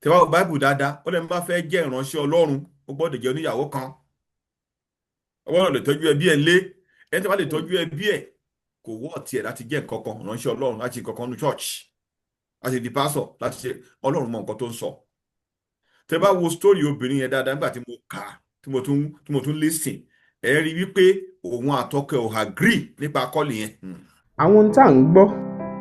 tẹ́ bá wo báìbù dáadáa ó lẹ́nu bá fẹ́ jẹ́ ìránṣẹ́ ọlọ́run ó gbọ́dọ̀ jẹ́ oníyàwó kan, ó gbọ́dọ̀ lè tọ́jú ẹbí ẹ̀ lé. Ẹni tí wọ́n bá lè Hmm. tọ́jú ẹbí ẹ̀ kò wọ́ tiẹ̀ láti jẹ́ nǹkan kan ìránṣẹ́ ọlọ́run, láti nǹkan kan ní church, láti di pásọ̀, láti ṣe ọlọ́run mọ nǹkan tó ń sọ. Tẹ́ bá wo story obìnrin yẹn dáadáa nígbà tí mo kà á, tí mo tún listen, ẹ rí wípé òun àtọkọ ẹ̀ ò agree nípa kọ́ọ̀lì yẹn. àwọn ohun tá à ń gbọ́,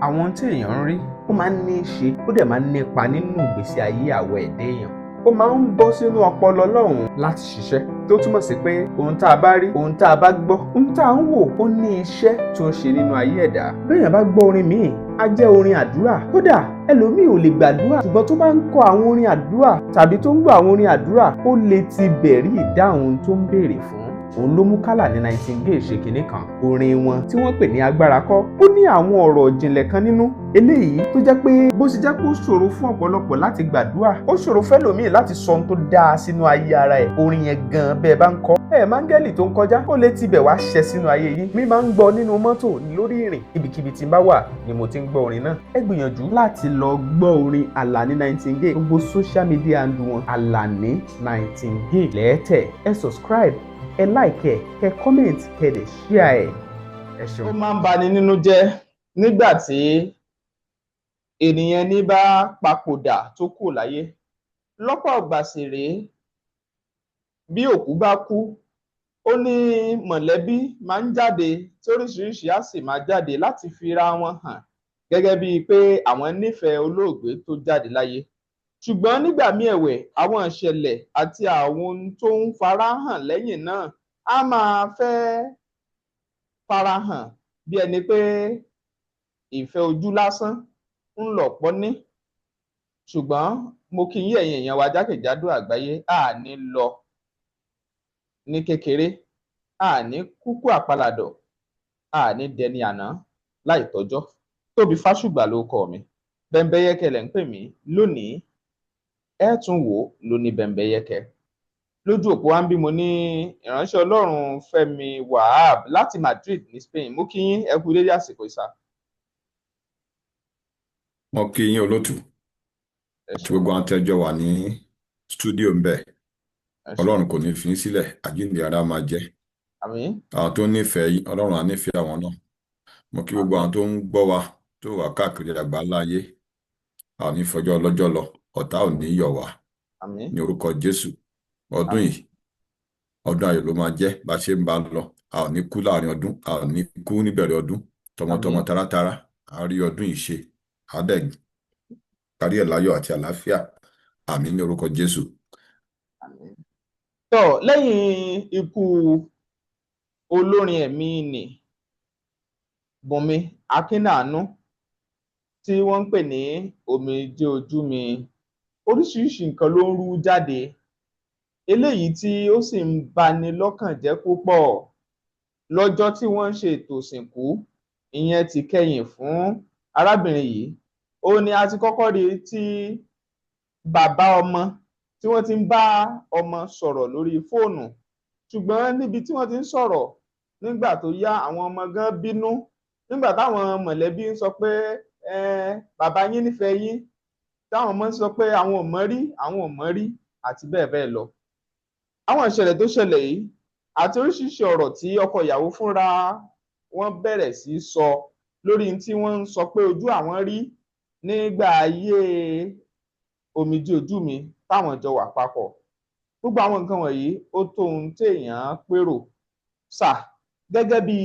àwọn ohun tí èèyàn ń rí, ó máa ń ní í ṣe, ó dẹ̀ máa ń nípa nínú ìgbésí ayé àwọ̀ ẹ̀dá èèyàn. ó máa ń bọ́ sínú ọpọlọ Ọlọ́run láti ṣiṣẹ́, tó túmọ̀ sí pé ohun tá a bá rí, ohun tá a bá gbọ́, ohun tá a ń wò, ó ní iṣẹ́ tó ń ṣe nínú ayé ẹ̀dá. béèyàn bá gbọ́ orin míì, á jẹ́ orin àdúrà. kódà ẹlòmíì ò lè gbàdúrà, ṣùgbọ́n tó bá ń kọ àwọn orin àdúrà tàbí tó ń gbọ́ àwọn orin àdúrà, ó lè ti bẹ̀rí ìdáhùn tó ń béèrè fún. òun ló mú Kálà ní Nightingale ṣe kinní kan, orin wọn tí wọ́n pè ní Agbára Kọ́. ó ní àwọn ọ̀rọ̀ ìjìnlẹ̀ kan nínú, eléyìí tó jẹ́ pé bó ṣe jẹ́ pé ó ṣòro fún ọ̀pọ̀lọpọ̀ láti gbàdúrà, ó ṣòro fẹ́lòmíì láti sọ ohun tó dáa sínú ayé ara ẹ̀. orin yẹn gan bẹ́ẹ̀ bá ń kọ, máńgẹ́lì tó ń kọjá ó lè tibẹ̀ wá ṣẹ sínú ayé yìí. mi máa ń gbọ́ nínú mọ́tò, lórí ìrìn, ibikíbi tí n bá wà ni mo ti ń gbọ́ orin náà. ẹ gbìyànjú láti lọ gbọ́ orin Àlàní Nightingale, gbogbo social media handle wọn Àlàní Nightingale lẹ́ẹ̀tẹ̀. ẹ subscribe, ẹ like ẹ, kẹ comment, kẹ dẹ̀ share ẹ. ẹ ṣeun. ó máa ń bani nínú jẹ́ nígbà tí ènìyàn ní bá papòdà tó kù láyé. lọ́pọ̀ ìgbà sì rèé, bí òkú bá kú, ó ní mọ̀lẹ́bí máa ń jáde tí oríṣiríṣi á sì máa jáde láti fira wọn hàn gẹ́gẹ́ bíi pé àwọn nífẹ̀ẹ́ olóògbé tó jáde láyé. ṣùgbọ́n nígbà míì ẹ̀wẹ̀, àwọn ìṣẹ̀lẹ̀ àti àwọn ohun tó ń farahàn lẹ́yìn náà á máa fẹ́ farahàn bí ẹni pé ìfẹ́ ojú lásán ń lọ̀pọ̀ ní. ṣùgbọ́n mo kí yín ẹ̀yin èèyàn wa jákèjádò àgbáyé, àní lọ ní kékeré, àní kúkú àpàlàdọ̀, àní dẹni àná láì tọ́jọ́. Tóbi Fásùgbà ló kọ mi, Bẹ́mbẹ́yẹ́kẹ́ lẹ̀ ń pè mí. lónìí ẹ tún wò ó lóní Bẹ́mbẹ́yẹ́kẹ́. lójú òpó wa ń bí mo ní ìránṣẹ́ Ọlọ́run Fẹ́mi Wahab láti Madrid ní Spain. mo kí yín, ẹ kú dédé àsìkò ìsà. Mo kí yín olótù ẹ àti ṣeun. gbogbo àwọn tẹ́jọ́ wà ní stúdíò ń bẹ. ẹ ṣeun. Ọlọ́run kò ní fi yín sílẹ̀, àjíǹde ara máa jẹ́. àmín. Àwọn tó nífẹ̀ẹ́ yín, Ọlọ́run á nífẹ̀ẹ́ àwọn náà. Mo kí gbogbo àmín. àwọn tó ń gbọ́ wa tó wà káàkiri àgbáńlá ayé. A ò ní fọjọ́ ọlọ́jọ́ lọ, ọ̀tá ò ní yọ̀ wá. àmín. Ní orúkọ Jésù, ọdún àmín. yìí, ọdún ayọ̀ ló máa jẹ́ bá a ṣe ń bá a lọ. A ò ní kú láàrin ọdún, a ò ní kú níbẹ̀rẹ̀ ọdún. Tọmọtọmọ àmín. taratara, a rí ọdún yìí ṣe. A dẹ̀ parí ẹ̀ láyọ̀ àti àlàáfíà. Àmín ní orúkọ Jésù. àmín. tó lẹ́yìn ikú olórin ẹ̀mí nì Bùnmi Akínàánú tí wọ́n ń pè ní Omijé Ojú Mi, oríṣiríṣi nǹkan ló ń rú jáde, eléyìí tí ó sì ń bani lọ́kàn jẹ́ púpọ̀. lọ́jọ́ tí wọ́n ń ṣe ètò ìsìnkú, ìyẹn ti kẹ́yìn fún arábìnrin yìí, ó ní a ti kọ́kọ́ rí tí bàbá ọmọ tí wọ́n ti ń bá ọmọ sọ̀rọ̀ lórí fóònù, ṣùgbọ́n níbi tí wọ́n ti ń sọ̀rọ̀, nígbà tó yá àwọn ọmọ gan bínú nígbà táwọn mọ̀lẹ́bí ń sọ pé bàbá yín nífẹ̀ẹ́ yín, táwọn ọmọ ń sọ pé àwọn ò mọ̀ rí, àwọn ò mọ̀ rí, àti bẹ́ẹ̀ bẹ́ẹ̀ lọ. àwọn ìṣẹ̀lẹ̀ tó ṣẹlẹ̀ yìí àti oríṣiríṣi ọ̀rọ̀ tí ọkọ ìyàwó fúnra wọn bẹ̀rẹ̀ sí sọ lórí tí wọ́n ń sọ pé ojú àwọn rí nígbà ayé Omijé Ojú Mi táwọn jọ wà papọ̀. gbogbo àwọn nǹkan wọ̀nyí ó tó ohun téèyàn pérò sà, gẹ́gẹ́ bí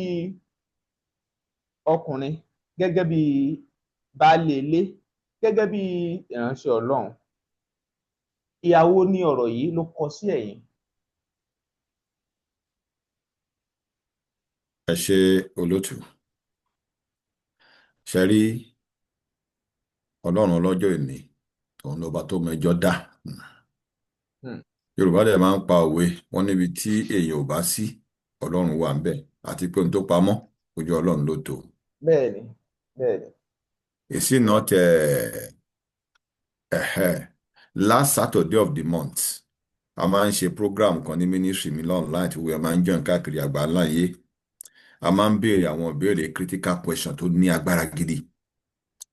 ọkùnrin, gẹ́gẹ́ bí baálé ilé, gẹ́gẹ́ bí ìránṣẹ́ Ọlọ́run. ìyàwó ní ọ̀rọ̀ yìí ló kọ sí ẹ̀yìn. Ẹ ṣé olótù. Ṣe rí Ọlọ́run ọlọ́jọ́ ìní, òun lọ́ba tó mẹjọ dá. Yorùbá dẹ̀ máa ń pa òwe, wọ́n níbi tí èèyàn ò bá sí, Ọlọ́run wà ń bẹ̀, àti pé ohun tó pamọ́, ojú Ọlọ́run ló tó. bẹ́ẹ̀ni, bẹ́ẹ̀ni. Is it not last Saturday of the month, a máa ń ṣe program kan ní ministry mi online tí wọ́n máa ń join káàkiri àgbáńlá ayé. A máa ń béèrè àwọn ìbéèrè critical question tó ní agbára gidi.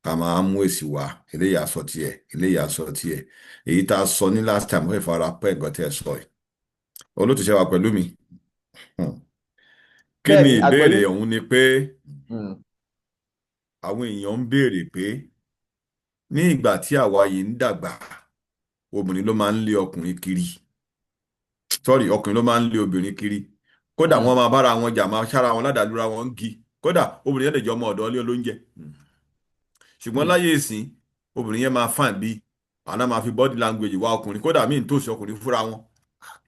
ká máa mú èsì wá, eléyìí á sọ tiẹ̀, eléyìí á sọ tiẹ̀. Èyí tá a sọ ní last time ó fẹ́ fara pẹ́ nǹkan tẹ́ ẹ sọ yìí. Olótùṣe wa pẹ̀lú mi. Hmm. Kí bẹ́ẹ̀ ni ni ìbéèrè àgbọ́yé. ọ̀hún ni pé Hmm. àwọn èèyàn ń béèrè pé ní ìgbà tí àwa yìí ń dàgbà, obìnrin ló máa ń lé ọkùnrin kiri. Sorry, ọkùnrin ló máa ń lé obìnrin kiri. Kódà Hmm. wọn máa bára wọn jà, máa ṣára wọn ládàlúra wọn ń gi. Kódà obìnrin yẹn lè jọ ọmọ ọ̀dọ́ ilé olóúnjẹ. Ṣùgbọ́n Hmm. láyé ìsìn, obìnrin yẹn máa fàn bí àná máa fi body language wá ọkùnrin, kódà míì tó ṣe ọkùnrin fúnra wọn.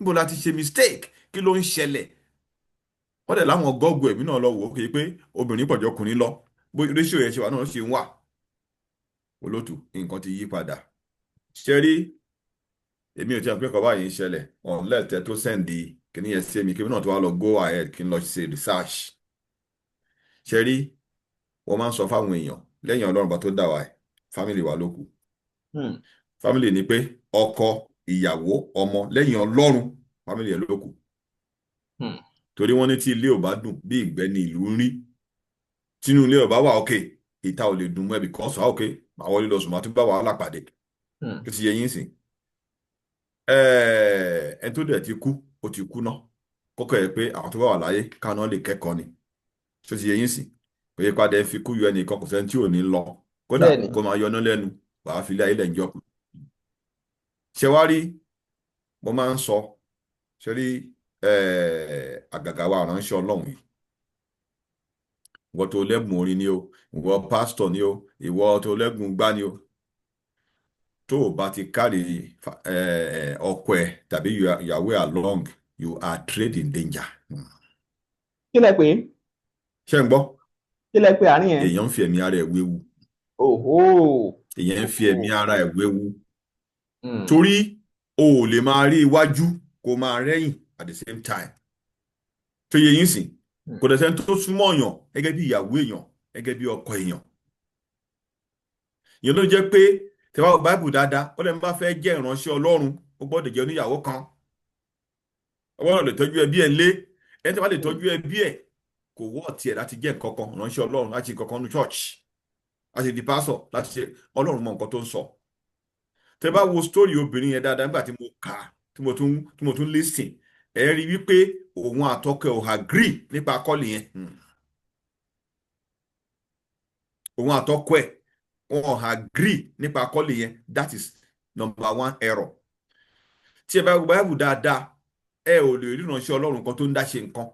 Níbo la ti ṣe mistake? Kí ló ń ṣẹlẹ̀? Wọ́n dẹ̀ láwọn gọ́ọ̀gù ẹ̀mí náà lọ wò ó kì í pé obìnrin pọ̀jọ́ ọkùnrin lọ. Bó ratio yẹn ṣe wà náà ṣe ń wà. Olótù, nǹkan ti yí padà. Ṣé rí, èmi ò tí a pé kọ́ báyìí ń ṣẹlẹ̀ unless tẹ tó sẹ́ndì kìíní yẹn sí mi kí náà tó wá lọ go ahead kí n lọ ṣe research. Ṣé rí, wọ́n máa ń sọ fáwọn èèyàn lẹ́yìn Ọlọ́run bá tó dà wá ẹ̀ family wa ló kù. Hmm. Family ni pé ọkọ, ìyàwó, ọmọ lẹ́yìn Ọlọ́run family ẹ̀ ló kù. Hmm. Torí wọ́n ní tí ilé ò bá dùn bí ìgbẹ́ ni ìlú ń rí. Tínú ilé ò bá wà òkè, ìta ò lè dùn mọ́ ẹbí kan sọ òkè, àwọn ilé lọ sùn máa tún bá wàhálà pàdé. Hmm. Ó ti yẹ yín sìn. Ẹni tó dẹ̀ ti kú, ó ti kú náà. Kókó ẹ̀ pé àwọn tó bá wà láyé káwọn lè kẹ́kọ̀ọ́ ni. Ó ti yẹ yín sìn. Pé padà ẹ fi kú yọ ẹnìkan kò sẹ́ni tí ò ní lọ. Kódà bẹ́ẹ̀ ni. kó máa yọná lẹ́nu, wàá fi ilé ayé lẹ́njọ́ kù. Ṣé wá rí, mo máa ń sọ, ṣe rí àgàgà wa ránṣẹ́ Ọlọ́run yìí. Ìwọ tó lẹ́bùn orin ni o, ìwọ pásítọ̀ ni o, ìwọ tó lẹ́bùn gbá ni o. Tó o bá ti kárí ọkọ ẹ tàbí ìyàwó ẹ along, you are trading danger. kí lẹ pé Ṣé ń gbọ́? kí lẹ pé àárín yẹn. Èèyàn ń fi ẹ̀mí ara ẹ̀ wéwu. òhó. Èèyàn ń fi ẹ̀mí ara ẹ̀ wéwu. Hmm. Torí o ò lè máa rí iwájú kó máa rẹ́yìn at the same time. Tó yẹ yín sìn, kò dẹ̀ sẹ́ni tó súnmọ́ èèyàn gẹ́gẹ́ bí ìyàwó èèyàn, gẹ́gẹ́ bí ọkọ èèyàn. Ìyẹn ló jẹ́ pé tẹ́wá wo Báíbù dáadáa, ó lẹ́nu bá fẹ́ jẹ́ ìránṣẹ́ Ọlọ́run, ó gbọ́dọ̀ jẹ́ oníyàwó kan. Ó gbọ́dọ̀ lè tọ́jú ẹbí ẹ̀ lé. Ẹni tí wọ́n lè tọ́jú ẹbí ẹ̀ kò wọ́ tiẹ̀ láti jẹ́ nǹkan kan ìránṣẹ́ Ọlọ́run, láti ṣe nǹkan kan ní church, láti di pásọ̀, láti ṣe Ọlọ́run mọ nǹkan tó ń sọ. Tẹ́ bá wo story obìnrin yẹn dáadáa nígbà tí mo kà á, tí mo tún listen, ẹ rí wípé òun àtọkọ ẹ̀ ò agree nípa kọ́ọ̀lì yẹn. Òun àtọkọ ẹ̀ wọn ò agree nípa kọ́ọ̀lì yẹn. That is number one error. Tí ẹ bá wo Báíbù dáadáa, ẹ ò lè rí ìránṣẹ́ Ọlọ́run kan tó ń dá ṣe nǹkan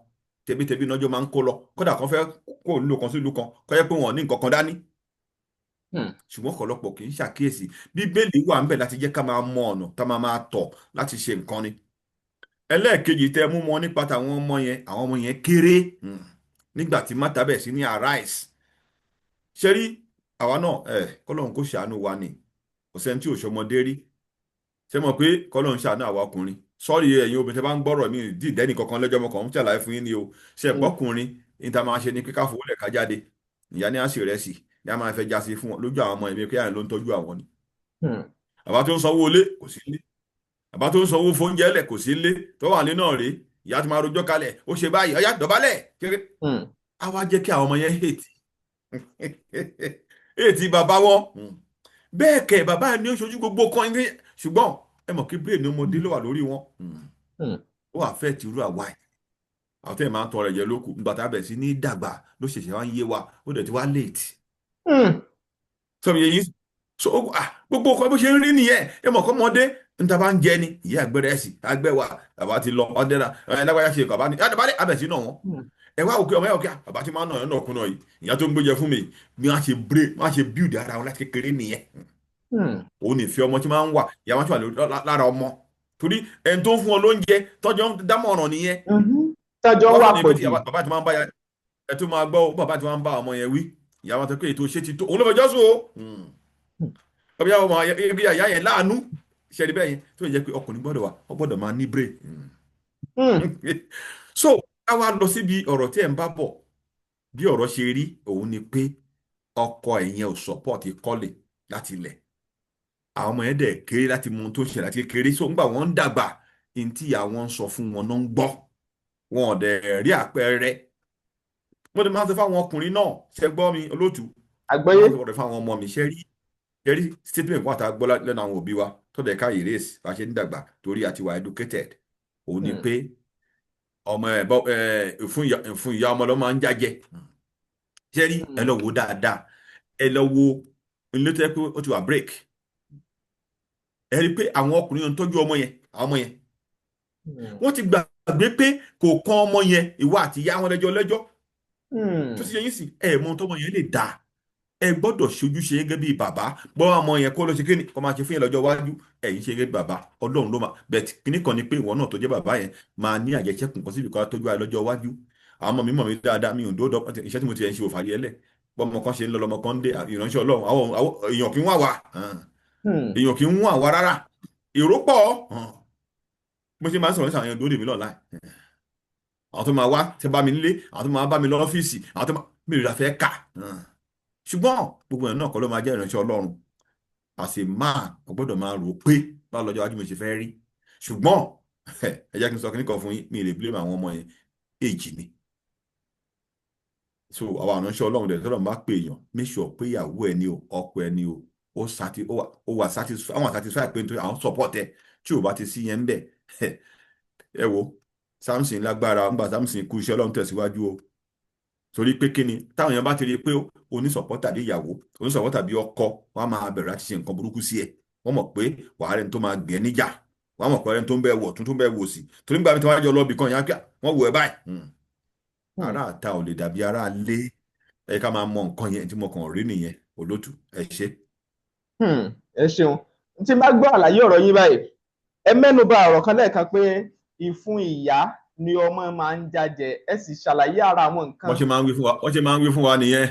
tẹbítẹbí náà máa ń kó lọ. Kódà kan fẹ́ kó nílò kan sí ìlú kan kọ́ yẹ pé wọn ò ní nǹkan kan dání. Ṣùgbọ́n ọ̀pọ̀lọpọ̀ kì í ṣàkíyèsí. Bíbélì wà ńbẹ̀ láti jẹ́ ká máa mọ ọ̀nà tá máa tọ̀ láti ṣe nǹkan ni. Ẹlẹ́ẹ̀kejì tẹ mú mọ nípa tàwọn ọmọ yẹn, àwọn ọmọ yẹn kéré nígbà tí Mátà bẹ̀ sí ní arise. Ṣé rí àwa náà kọ́lọ́run kó ṣàánú wa ni, kò sẹ́ni tí ò ṣọmọdé rí. Ṣé mọ̀ pé kọ́lọ́run ṣàánú àwa ọkùnrin? Sọ́ọ̀rì ẹ̀yin obìnrin tẹ́ bá ń gbọ́rọ̀ mi dìdẹ́nì kankan lọ́jọ́ mọ́kàn ń ṣàlàyé fún yín ni o. Ṣé ẹ̀pọ́kùnrin ní ta máa ṣe ni kíkà fowó lẹ̀ ká jáde. Ìyá ní àṣì rẹ̀ sì ní a máa fẹ́ já sí fún wọn lójú àwọn ọmọ ẹ̀mí pé àyàn ló ń tọ́jú àwọn ni. Bàbá tó ń sanwó ilé kò sí ilé. Bàbá tó ń sanwó fóúnjẹ lẹ̀ kò sí ilé. Tó wà ní náà rèé, ìyá ti máa rojọ́ kalẹ̀, ó ṣe báyìí, ọ̀yá dọ̀bálẹ̀ kéré. A wá jẹ́ kí àwọn ọmọ yẹn hate bàbá wọn. Bẹ́ẹ̀ kẹ̀ bàbá ni ó ṣojú gbogbo kan ní, ṣùgbọ́n ẹ mọ̀ kí brain ọmọdé ló wà lórí wọn. Ó wà fẹ́ ti irú àwa ẹ̀. Àwọn tẹ́ ẹ̀ máa ń tọrọ ẹ̀jẹ̀ lókù nígbà tá a bẹ̀ sí ní dàgbà ló ṣẹ̀ṣẹ̀ wá ń yé wa, ó dẹ̀ ti wá late. Sọ̀rọ̀ yẹn yìí, so gbogbo ọkọ bó ṣe ń rí nìyẹn. Ẹ mọ̀ kọ́ ọmọdé níta bá ń jẹ ni, ìyá àgbẹ̀rẹ̀ ẹ̀sìn àgbẹ̀wà bàbá ti lọ ọdẹ́ra lágbájá ṣe bàbá ni àdàbálẹ̀ abẹ̀sí náà wọn. Ẹ wá òkè ọmọ ẹ̀ òkè bàbá ti máa ń nà ẹ̀ náà kùnà yìí, ìyá tó ń gbéjẹ fún mi bí wọ́n á ṣe build ara wọn láti kékeré nìyẹn. Òun ní ìfẹ́ ọmọ tí máa ń wà, ìyá wọn tí wà lára ọmọ. Torí ẹni tó ń fún ọ lóúnjẹ tọ́jọ́ ń dámọ̀ràn nìyẹn. tọ́jọ́ wà pẹ̀lú. Bàbá tí máa ń bá ẹ tó máa gbọ́ bàbá tí máa ń bá ọmọ yẹn wí, ìyá wọn tó pé ètò ṣé ti tó òun ló fẹ́ jọ́sùn o. Ọbẹ̀ yà ọmọ ìyá yẹn láàánú ṣẹ́ni bẹ́ẹ̀ yẹn tó yẹ pé ọkùnrin gbọ́dọ̀ wà, ó gbọ́dọ̀ máa ní brain. So ká wá lọ síbi ọ̀rọ̀ tí ẹ̀ ń bá bọ̀. Bí ọ̀rọ̀ ṣe rí òun ni pé ọkọ ẹ̀yẹn ò support kọ́lé láti ilẹ̀. Àwọn ọmọ yẹn dẹ̀ kéré láti mú un tó ṣẹlẹ̀ láti kékeré. So ńgbà wọ́n ń dàgbà, ní tí àwọn ń sọ fún wọn náà ń gbọ́. Wọn ò dẹ̀ rí àpẹẹrẹ. Mo ti máa ń sọ fáwọn ọkùnrin náà, ṣe gbọ́ mi olóòtú, àgbọ́yé. máa ń sọ̀rọ̀ fún àwọn ọmọ mi ṣe rí statement kan àtàgbọ́ lẹ́nu àwọn òbí wa tó dẹ̀ ká erase bá ṣe ń dàgbà torí àti wà educated òun ni pé ọmọ fún ìyá ọmọ ló máa ń jájẹ ṣe rí ẹ lọ wo dáadáa ẹ lọ wo ilé tó yẹ pé ó ti wà break ẹ rí i pé àwọn ọkùnrin yẹn ń tọ́jú ọmọ yẹn àwọn ọmọ yẹn wọ́n ti gbàgbé pé kò kan ọmọ yẹn ìwà àti ìyá wọn lẹ́jọ́ tó ti yẹ yín sí ẹ mọ tọmọ yẹn lè dà ẹ gbọ́dọ̀ ṣojúṣe gẹ́gẹ́ bí bàbá gbọ́ ọmọ yẹn kó lọ ṣe kíni kó máa ṣe fún yẹn lọ́jọ́ iwájú ẹ̀yin ṣe gẹ́gẹ́ bí bàbá Ọlọ́run ló máa bẹ́ẹ̀ kíní kan ni pé ìwọ náà tó jẹ́ bàbá yẹn máa ní àjẹṣẹ́kùn kan síbi kan tọ́jú ayé lọ́jọ́ iwájú àwọn ọmọ mi mọ̀ mí dáadáa mi ò dó iṣẹ́ tí mo ti ẹ̀ ń ṣe òfàyè ẹlẹ̀ bọ́mọ kan ṣe ń lọ lọmọ kan ń dé ìránṣẹ́ Ọlọ́run àwọn èèyàn kì í wà wá èèyàn kì í wà wá rárá èrò pọ̀ mo ṣe máa ń sọ̀rọ̀ nísàwọn èèyàn dóde mi lọ́la àwọn tó máa wá tẹ bá mi nílé àwọn tó máa bá mi lọ́fíìsì àwọn tó máa mi ò fẹ́ kà ṣùgbọ́n gbogbo ẹ̀ náà kọ́ ló máa jẹ́ ìránṣẹ́ Ọlọ́run àṣẹ máa gbọ́dọ̀ máa rò pé báwo lọ́jọ́ iwájú mi ṣe fẹ́ rí ṣùgbọ́n ẹ jẹ́ kí n sọ kí n kàn fún yín mi ì lè blame àwọn ọmọ yẹn èjì ni so àwọn ìránṣẹ́ Ọlọ́run dẹ̀ tọ́lọ̀ bá pè èèyàn make sure pé ìyàwó ẹ ni o ọkọ ẹ ni o ó wà satisfy pé nítorí àwọn support ẹ tí ò bá ti sí yẹn ń bẹ̀ ẹ wo Samson lágbára ńgbà Samson kú iṣẹ́ Ọlọ́run tẹ̀síwájú o torí pé kíni táwọn èèyàn bá ti rí i pé onísọ̀pọ́tà bí ìyàwó onísọ̀pọ́tà bí ọkọ wọn á máa bẹ̀rẹ̀ láti ṣe nǹkan burúkú sí ẹ wọ́n mọ̀ pé wàá rẹ̀ tó máa gbé ẹ níjà wọ́n mọ̀ pé rẹ̀ tó ń bẹ wọ̀ tó ń bẹ wò sí torí nígbà tí wọ́n á jọ lọ́ọ̀bì kan yẹn wọ́n wò ẹ báyìí ará àta ò lè dàbí ará lé ẹ ká máa mọ nǹkan yẹn tí mo kàn rí nìyẹn olótù ẹ ṣe. ẹ ṣeun tí n bá gbọ́ àlàyé ọ̀rọ̀ yín báyìí ẹ mẹ́nu bà ọ̀rọ̀ kan lẹ́ẹ̀kan pé ìfun ìyá ni ọmọ máa ń jájẹ ẹ sì ṣàlàyé ara àwọn nǹkan. wọ́n ṣe máa ń wí fún wa nìyẹn.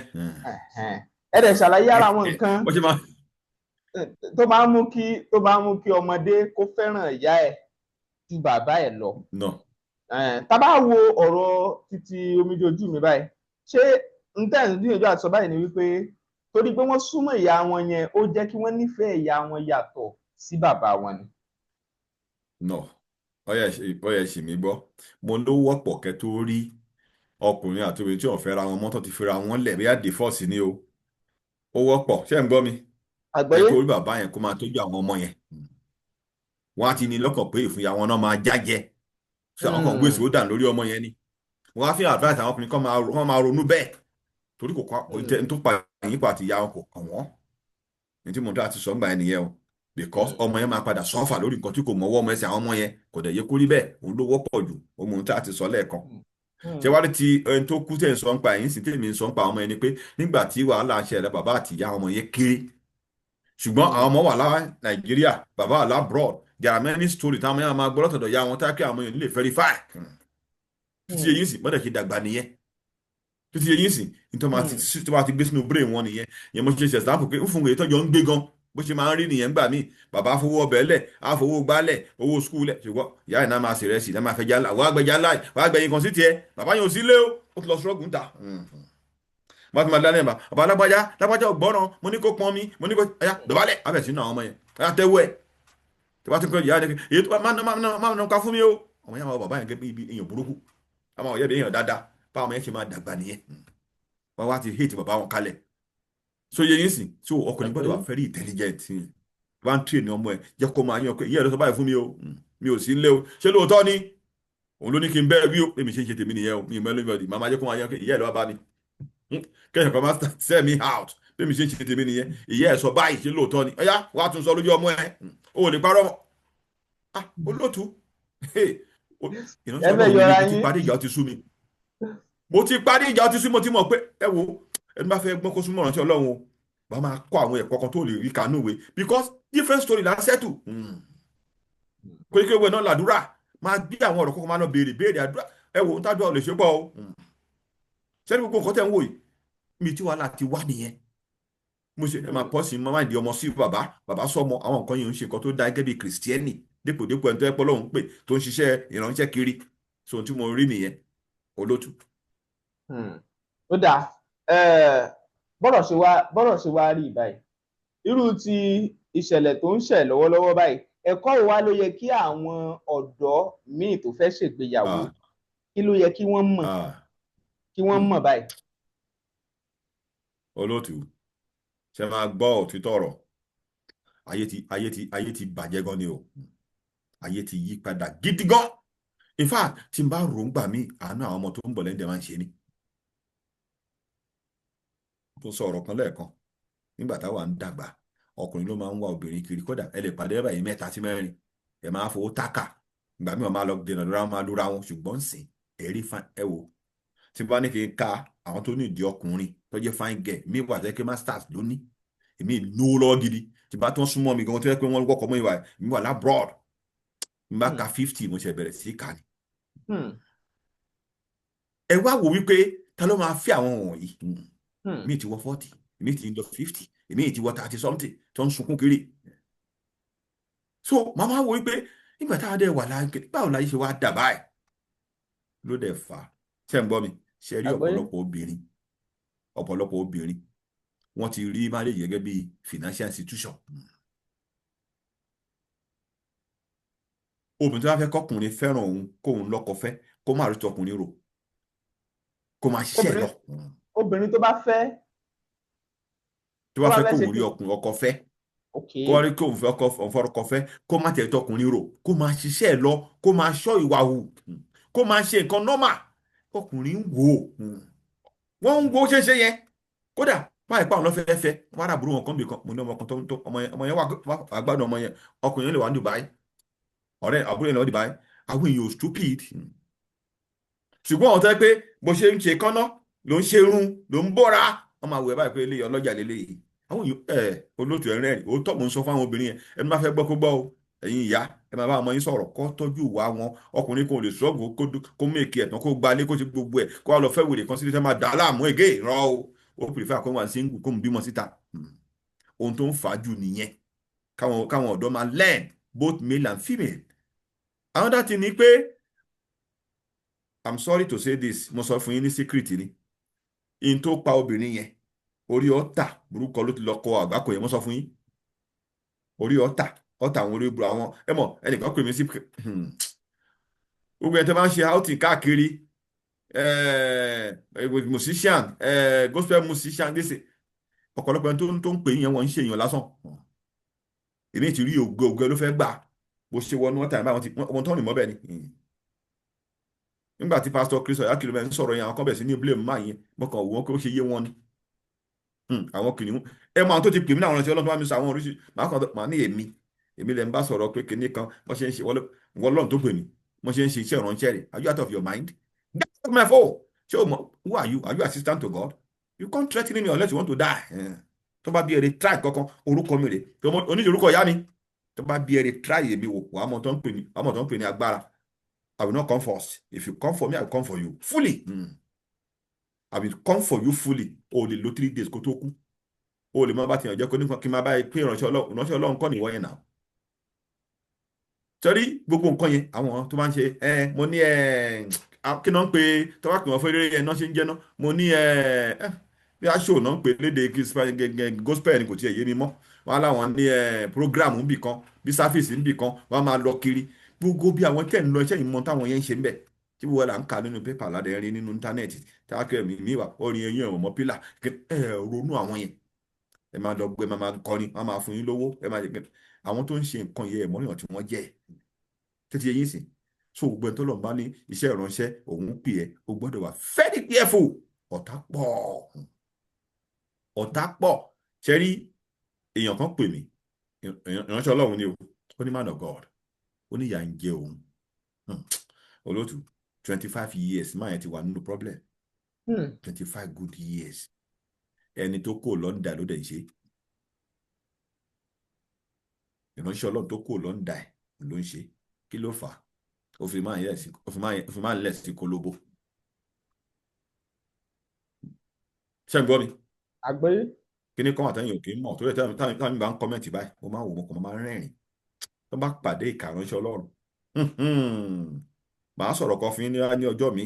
ẹ dẹ̀ ṣàlàyé ara àwọn nǹkan tó máa ń mú kí ọmọdé kó fẹ́ràn ìyá ẹ̀ ju bàbá ẹ̀ lọ. tá bá wo ọ̀rọ̀ títí omijé ojú mi báyìí ṣé n tẹ́ ń gbìyànjú àti sọ báyìí ni wípé torí pé wọ́n súnmọ́ ìyá wọn yẹn ó jẹ́ kí wọ́n nífẹ̀ẹ́ ìyá wọn yàtọ̀ sí bàbá wọn ni. no ọyẹ ṣì mí gbọ́ mo ló wọ́pọ̀ kẹ́ tó rí ọkùnrin àti obìnrin tí wọ́n fẹ́ra wọn mọ́tò ti fẹ́ra wọn lẹ̀ bóyá divorce ni o ó wọ́pọ̀ ṣé ń gbọ́ mi àgbáyé ẹ tó rí bàbá yẹn kó máa tọ́jú àwọn ọmọ yẹn wọ́n á ti ní lọ́kàn pé ìfúnya wọn náà máa jájẹ ṣé àwọn kan gbèsè ó dà lórí ọmọ yẹn ni wọ́n á fi advice àwọn ọkùnrin kan máa ronú bẹ́ẹ̀ torí kò kọ́ tó pa yín pa àti ìyá wọn kò kàn wọ́n ní tí mo dá ti sọ ń gbà yẹn nìyẹn o because ọmọ yẹn máa padà sọ́fà lórí nǹkan tí kò mọ́wọ́ ọmọ ẹsẹ̀ àwọn ọmọ yẹn kò dẹ̀ yẹ kó rí bẹ́ẹ̀ òun ló wọ́pọ̀ jù òun tá a ti sọ lẹ́ẹ̀kan ṣé wá rí ti ẹni tó kú tẹ̀ ń sọ ń pa yín sí tèmi ń sọ ń pa ọmọ yẹn ni pé nígbà tí wàhálà ń ṣẹlẹ̀ bàbá àti ìyá ọmọ yẹn kéré ṣùgbọ́n àwọn ọmọ wà lá Nàìjíríà bàbá wà lá abroad there are many stories táwọn yẹn máa gbọ́ lọ́tọ̀dọ̀ ya wọn tá kí àwọn yẹn lè verify títí yẹn sì bọ́dẹ̀ kí dàgbà nìyẹn títí yẹn sì nítorí tó bá ti gbé sínú brain wọn nìyẹn yẹn mo ṣe ṣe ṣàpò pé ń fún èyí tọ́jọ́ ń gbé gan bó ṣe máa ń rí nìyẹn gbà mí bàbá fowó ọbẹ̀ lẹ̀ á fowó gbálẹ̀ owó skul lẹ̀ ṣùgbọ́n ìyá ìná máa ṣèrẹ́ sí i náà máa fẹ́ jálá wàá gbẹ jálá wàá gbẹ yín kan sí tiẹ̀ bàbá yẹn ò sí lé o ó ti lọ ṣọ́ọ̀gù ń ta wọ́n ti máa dá lẹ́yìn bàbá lágbájá ọgbọ́ràn mo ní kó pọn mi mo ní kó ẹ̀yà dọ̀bálẹ̀ abẹ̀ sínú àwọn ọmọ yẹn ẹ̀yà tẹ́wọ́ ẹ̀ tí wọ́n ti kọ́ ìyá ẹ̀ èyí tó máa nà ká fún mi o ọmọ yẹn máa bàbá yẹn gẹ́gẹ́ bí èèyàn burúkú àwọn ọ̀yẹ́ èèyàn dáadáa bá ọmọ yẹn ṣe máa dàgbà nìyẹn wọ́n wá ti hate bàbá wọn kalẹ̀ so yẹ yín sìn so ọkùnrin gbọ́dọ̀ wà very intelligent wá ń train ọmọ ẹ̀ jẹ́ kó máa yan pé ìyá ẹ̀ ló sọ báyìí fún mi o mi ò sí lé o ṣé lóòótọ́ ni òun ló ní kí n bẹ́ẹ̀ bí o èmi ṣe ń ṣe tèmi nìyẹn o mi ì mẹ́lẹ́ mi màmá jẹ́ kó máa yan pé ìyá ẹ̀ ló wá bá mi kẹ́yìn kan máa sell me out bí mi ṣe ń ṣe tèmi nìyẹn ìyá ẹ̀ sọ báyìí ṣé lóòótọ́ ni ọ̀yá wàá tún sọ lójú ọmọ ẹ̀ o ò lè parọ́ mọ́ olóòtú ìránṣẹ́ ọlọ́run mi ti parí ìjà ó ti sú mi mo ti parí ìjà ó ti sú mi mo ti mọ̀ pé ẹ wo ẹni bá fẹ́ gbọ́n kó súnmọ́ ìránṣẹ́ ọlọ́run o bá máa kọ́ àwọn ẹ̀kọ́ kan tó lè rí kanú ìwé because different story là ń settle kò ní kí ewé náà làdúrà máa gbé àwọn ọ̀rọ̀ kọ́kọ́ máa náà béèrè àdúrà ẹ wo ń tájú àwọn lè ṣe pọ̀ o sẹ́ni gbogbo nǹkan tẹ̀ ń wò yìí mi tí wàhálà ti wá nìyẹn mo ṣe ẹ máa pọ̀ sí máa di ọmọ sí bàbá sọmọ àwọn nǹkan yìí ń ṣe nǹkan tó dá gẹ́gẹ́ bí kìrìsìtíẹ́nì dépòdépò ẹni tó ẹ pọ́ lọ́hùn pé tó ń ṣiṣẹ́ ìránṣẹ́ kiri so ohun tí mo rí nìyẹn olótù. ó dáa bọ́rọ̀ ṣe wá rí báyìí irú ti ìṣẹ̀lẹ̀ tó ń ṣẹ̀ lọ́wọ́lọ́wọ́ báyìí ẹ̀kọ́ ìwà ló yẹ kí àwọn ọ̀dọ́ míì tó fẹ́ ṣègbéyàwó kí ló yẹ kí wọ́n mọ̀ báyìí. olótù ṣe máa gbọ́ òtítọ́ ọ̀rọ̀. Ayé ti bàjẹ́ gan ni o. Ayé ti yí padà gidi gan. In fact, tí n bá rò ń gbà mí, àánú àwọn ọmọ tó ń bọ̀ lẹ́yìn dẹ̀ máa ń ṣe ni. Tó sọ ọ̀rọ̀ kan lẹ́ẹ̀kan, nígbà táwa ń dàgbà, ọkùnrin ló máa ń wá obìnrin kiri, kódà ẹ lè pàdé báyìí 3 sí 4, ẹ máa fowó tákà, ìgbà míì wọ́n máa lọ dènà lóra wọn máa lóra wọn, ṣùgbọ́n sìn ẹ̀rí ẹ wò. Tí n bá ní kí n ka àwọn tó ní ìdí ọkùnrin tó jẹ́ fine girl, mi wà tẹ́ pé masters ló ní, èmi lówó lọ́wọ́ gidi, tí bá tó ń súnmọ́ mi gan tó yẹ pé wọ́n wọ́kọ̀ mọ́ ìwà mi wà lábroad, mi bá ka 50 mo ṣe bẹ̀rẹ̀ sí í kà ní. Ẹ wá wò wípé ta ló máa fẹ́ àwọn wọ̀nyí? Mi ti wọ 40, mi ti lọ 50, èmi ti wọ 30 something tó ń sunkún kiri. So màmá wo wípé nígbà tá a dẹ̀ wà láńkè, báwo la yìí ṣe wá dà báyìí ló dẹ̀ fà á. Ṣé ń gbọ́ mi? Ṣe rí ọ̀pọ̀lọpọ̀ obìnrin wọ́n ti rí marriage gẹ́gẹ́ bí financial institution. Obìnrin tó bá fẹ́ kọkùnrin fẹ́ràn òun kóun lọ́kọ fẹ́, kó má rí tọkùnrin rò, kó máa ṣiṣẹ́ lọ. Obìnrin tó bá fẹ́ kóun rí ọkọ fẹ́, kó rí kóun fẹ́ ọkọ fẹ́, kó má tẹ̀ tọkùnrin rò, kó máa ṣiṣẹ́ lọ, kó máa ṣọ́ ìwà hù, kó máa ṣe nǹkan nọ́mà. Ọkùnrin ń wò ó, wọ́n ń wo ṣeéṣe yẹn. Kódà báyìí pàwọn lọ́fẹ̀ẹ́ fẹ́ wọ́n àbúrò wọn kan bì kan, mo ní ọmọ kan tó ọmọ yẹn wà àgbàdo ọmọ yẹn, ọkùnrin yẹn lè wà ní Dubai, ọ̀rẹ́ àbúrò yẹn lè wà ní Dubai. Àwọn èèyàn ò stupid, ṣùgbọ́n àwọn tó yẹ pé bó ṣe ń ṣe kánná ló ń ṣe irun ló ń bọ́ra, wọ́n máa wẹ̀ báyìí pé eléyìí ọlọ́jà lélẹ́yìí. Àwọn èèyàn olóòtú ẹ̀rín ẹ̀rín òótọ́ mò ń sọ fún àwọn obìnrin yẹn, ẹni máa fẹ́ gbọ́ kó gbọ́ o. Ẹ̀yin ìyá ẹ máa bá ọmọ yín sọ̀rọ̀ kó tọ́jú ìwà wọn. Ọkùnrin kan ò lè sọ́ọ̀gù kó mèkì ẹ̀tàn kó gbalé kó ṣe gbogbo ẹ̀ kó wá lọ fẹ́ wèrè kan sílé tẹ́ máa dà á láàmú ègé ìrọ̀ o. Ó prefer kó wà single kó ń bímọ síta. Ohun tó ń fà á jù nìyẹn. Káwọn ọ̀dọ́ máa learn both male and female. Another thing ni pé, I'm sorry to say this, mo sọ fún yín ní secret ni. In tó pa obìnrin yẹn, orí ọ̀tà burúkọ ló ti lọ kọ àgbákò yẹn, mo sọ fún yín. Orí ọ̀tà àwọn orí burú àwọn ẹnìkan pè mí sí gbogbo ẹ̀ tó máa ń ṣe outing káàkiri, musician, gospel musician, ọ̀pọ̀lọpọ̀ ẹni tó ń pè yẹn wọ́n ń ṣe èèyàn lásán. Èmi ti rí ògo ló fẹ́ gbà bó ṣe wọnú ọ̀tà ìbá wọn tó rìn mọ́ bẹ́ẹ̀ ni. Nígbà tí pásítọ̀ Chris Oyakilome bẹ́ẹ̀ ń sọ̀rọ̀ yẹn, àwọn kan bẹ̀ sí ní blame máa yẹn, mọ́kàn wọ́n kó ṣe yé wọn ni. Àwọn kìnìún mọ àwọn tó ti pè mí láwọn ọ̀rọ̀ tí Ọlọ́run tó bá mi sọ àwọn oríṣi màá ní èmi lẹ́ ń bá sọ̀rọ̀ pé kinní kan wọ́n ṣe ń ṣe wọ́n Ọlọ́run tó pè mí wọ́n ṣe ń ṣe iṣẹ́ ìránṣẹ́ rẹ̀. Are you out of your mind? Get out of my phone. Ṣé o mọ̀ who are you? Are you assistant to God? You can't threaten me unless you want to die. Tó bá bí ẹrẹ try kankan orúkọ mi rè oníṣẹ́ orúkọ ìyá mi. Tó bá bí ẹrẹ try èmi wò wàá mọ̀ tó ń pè ní agbára. I will not come first. If you come for me, I will come for you fully. I will come for you fully. O lè lo 3 days kó tó kú. O lè má bá tìyàn jẹ́ kó nípa kí n máa bá pé ìránṣẹ́ Ọlọ́run kọ́ nìwọ yẹn náà. Sọ́rí gbogbo nǹkan yẹn àwọn tó máa ń ṣe mo ní kí náà ń pe tọ́wọ́ pè wọ́n fún eré yẹn náà ṣe ń jẹ́ náà mo ní bí aṣọ náà ń pè léde gospel ni kò tiẹ̀ yé mi mọ́. Wọ́n á láwọn ní program ń bì kan bí service ń bì kan wọ́n á máa lọ kiri gbogbo bí àwọn tẹ̀ ń lọ iṣẹ́ ìmọ̀ táwọn yẹn ń ṣe ń bẹ̀ tí wọ́n là ń kà nínú pépà ládẹ́ rí nínú íńtánẹ́ẹ̀tì táàkiri mi wà orin ẹ̀yìn ẹ̀wọ̀n mọ́ pílà ronú àwọn yẹn ẹ máa lọ gbé ẹ máa kọrin wọ́n máa fún yín lówó ẹ máa jẹ àwọn tó ń ṣe nǹkan yẹn ẹ̀mọ́rìyàn tí wọ́n jẹ́ títí ẹ̀yìn sìn so gbogbo ẹ̀ tó lọ́n bá ní iṣẹ́ ìránṣẹ́ òun pè ẹ́ o gbọ́dọ̀ wà very careful. Ọ̀tá pọ̀ ṣe rí èèyàn kan pè mí ìránṣẹ́ Ọlọ́run ni ó ní man of God ó ní ìyà ń jẹ òun olóòtú 25 years máa yẹn ti wà nínú problem 25 good years ẹni tó kó lọ́ndà ló dẹ̀ ń ṣe ìránṣẹ́ Ọlọ́run tó kó lọ́ndà ẹ̀ ló ń ṣe kí ló fà á ó fi máa ń lẹ̀ sí kólóbó. ṣé ń gbọ́ mi? àgbẹ̀yé. kí ni kọ́ àtẹ̀yìn òkè mọ̀ tó yẹ táwọn bá ń kọ́mẹ̀ntì báyìí mo máa ń wò mo kàn máa ń rẹ́rìn tó bá pàdé ìkà ìránṣẹ́ Ọlọ́run màá sọ̀rọ̀ kan fún yín ní ọjọ́ mi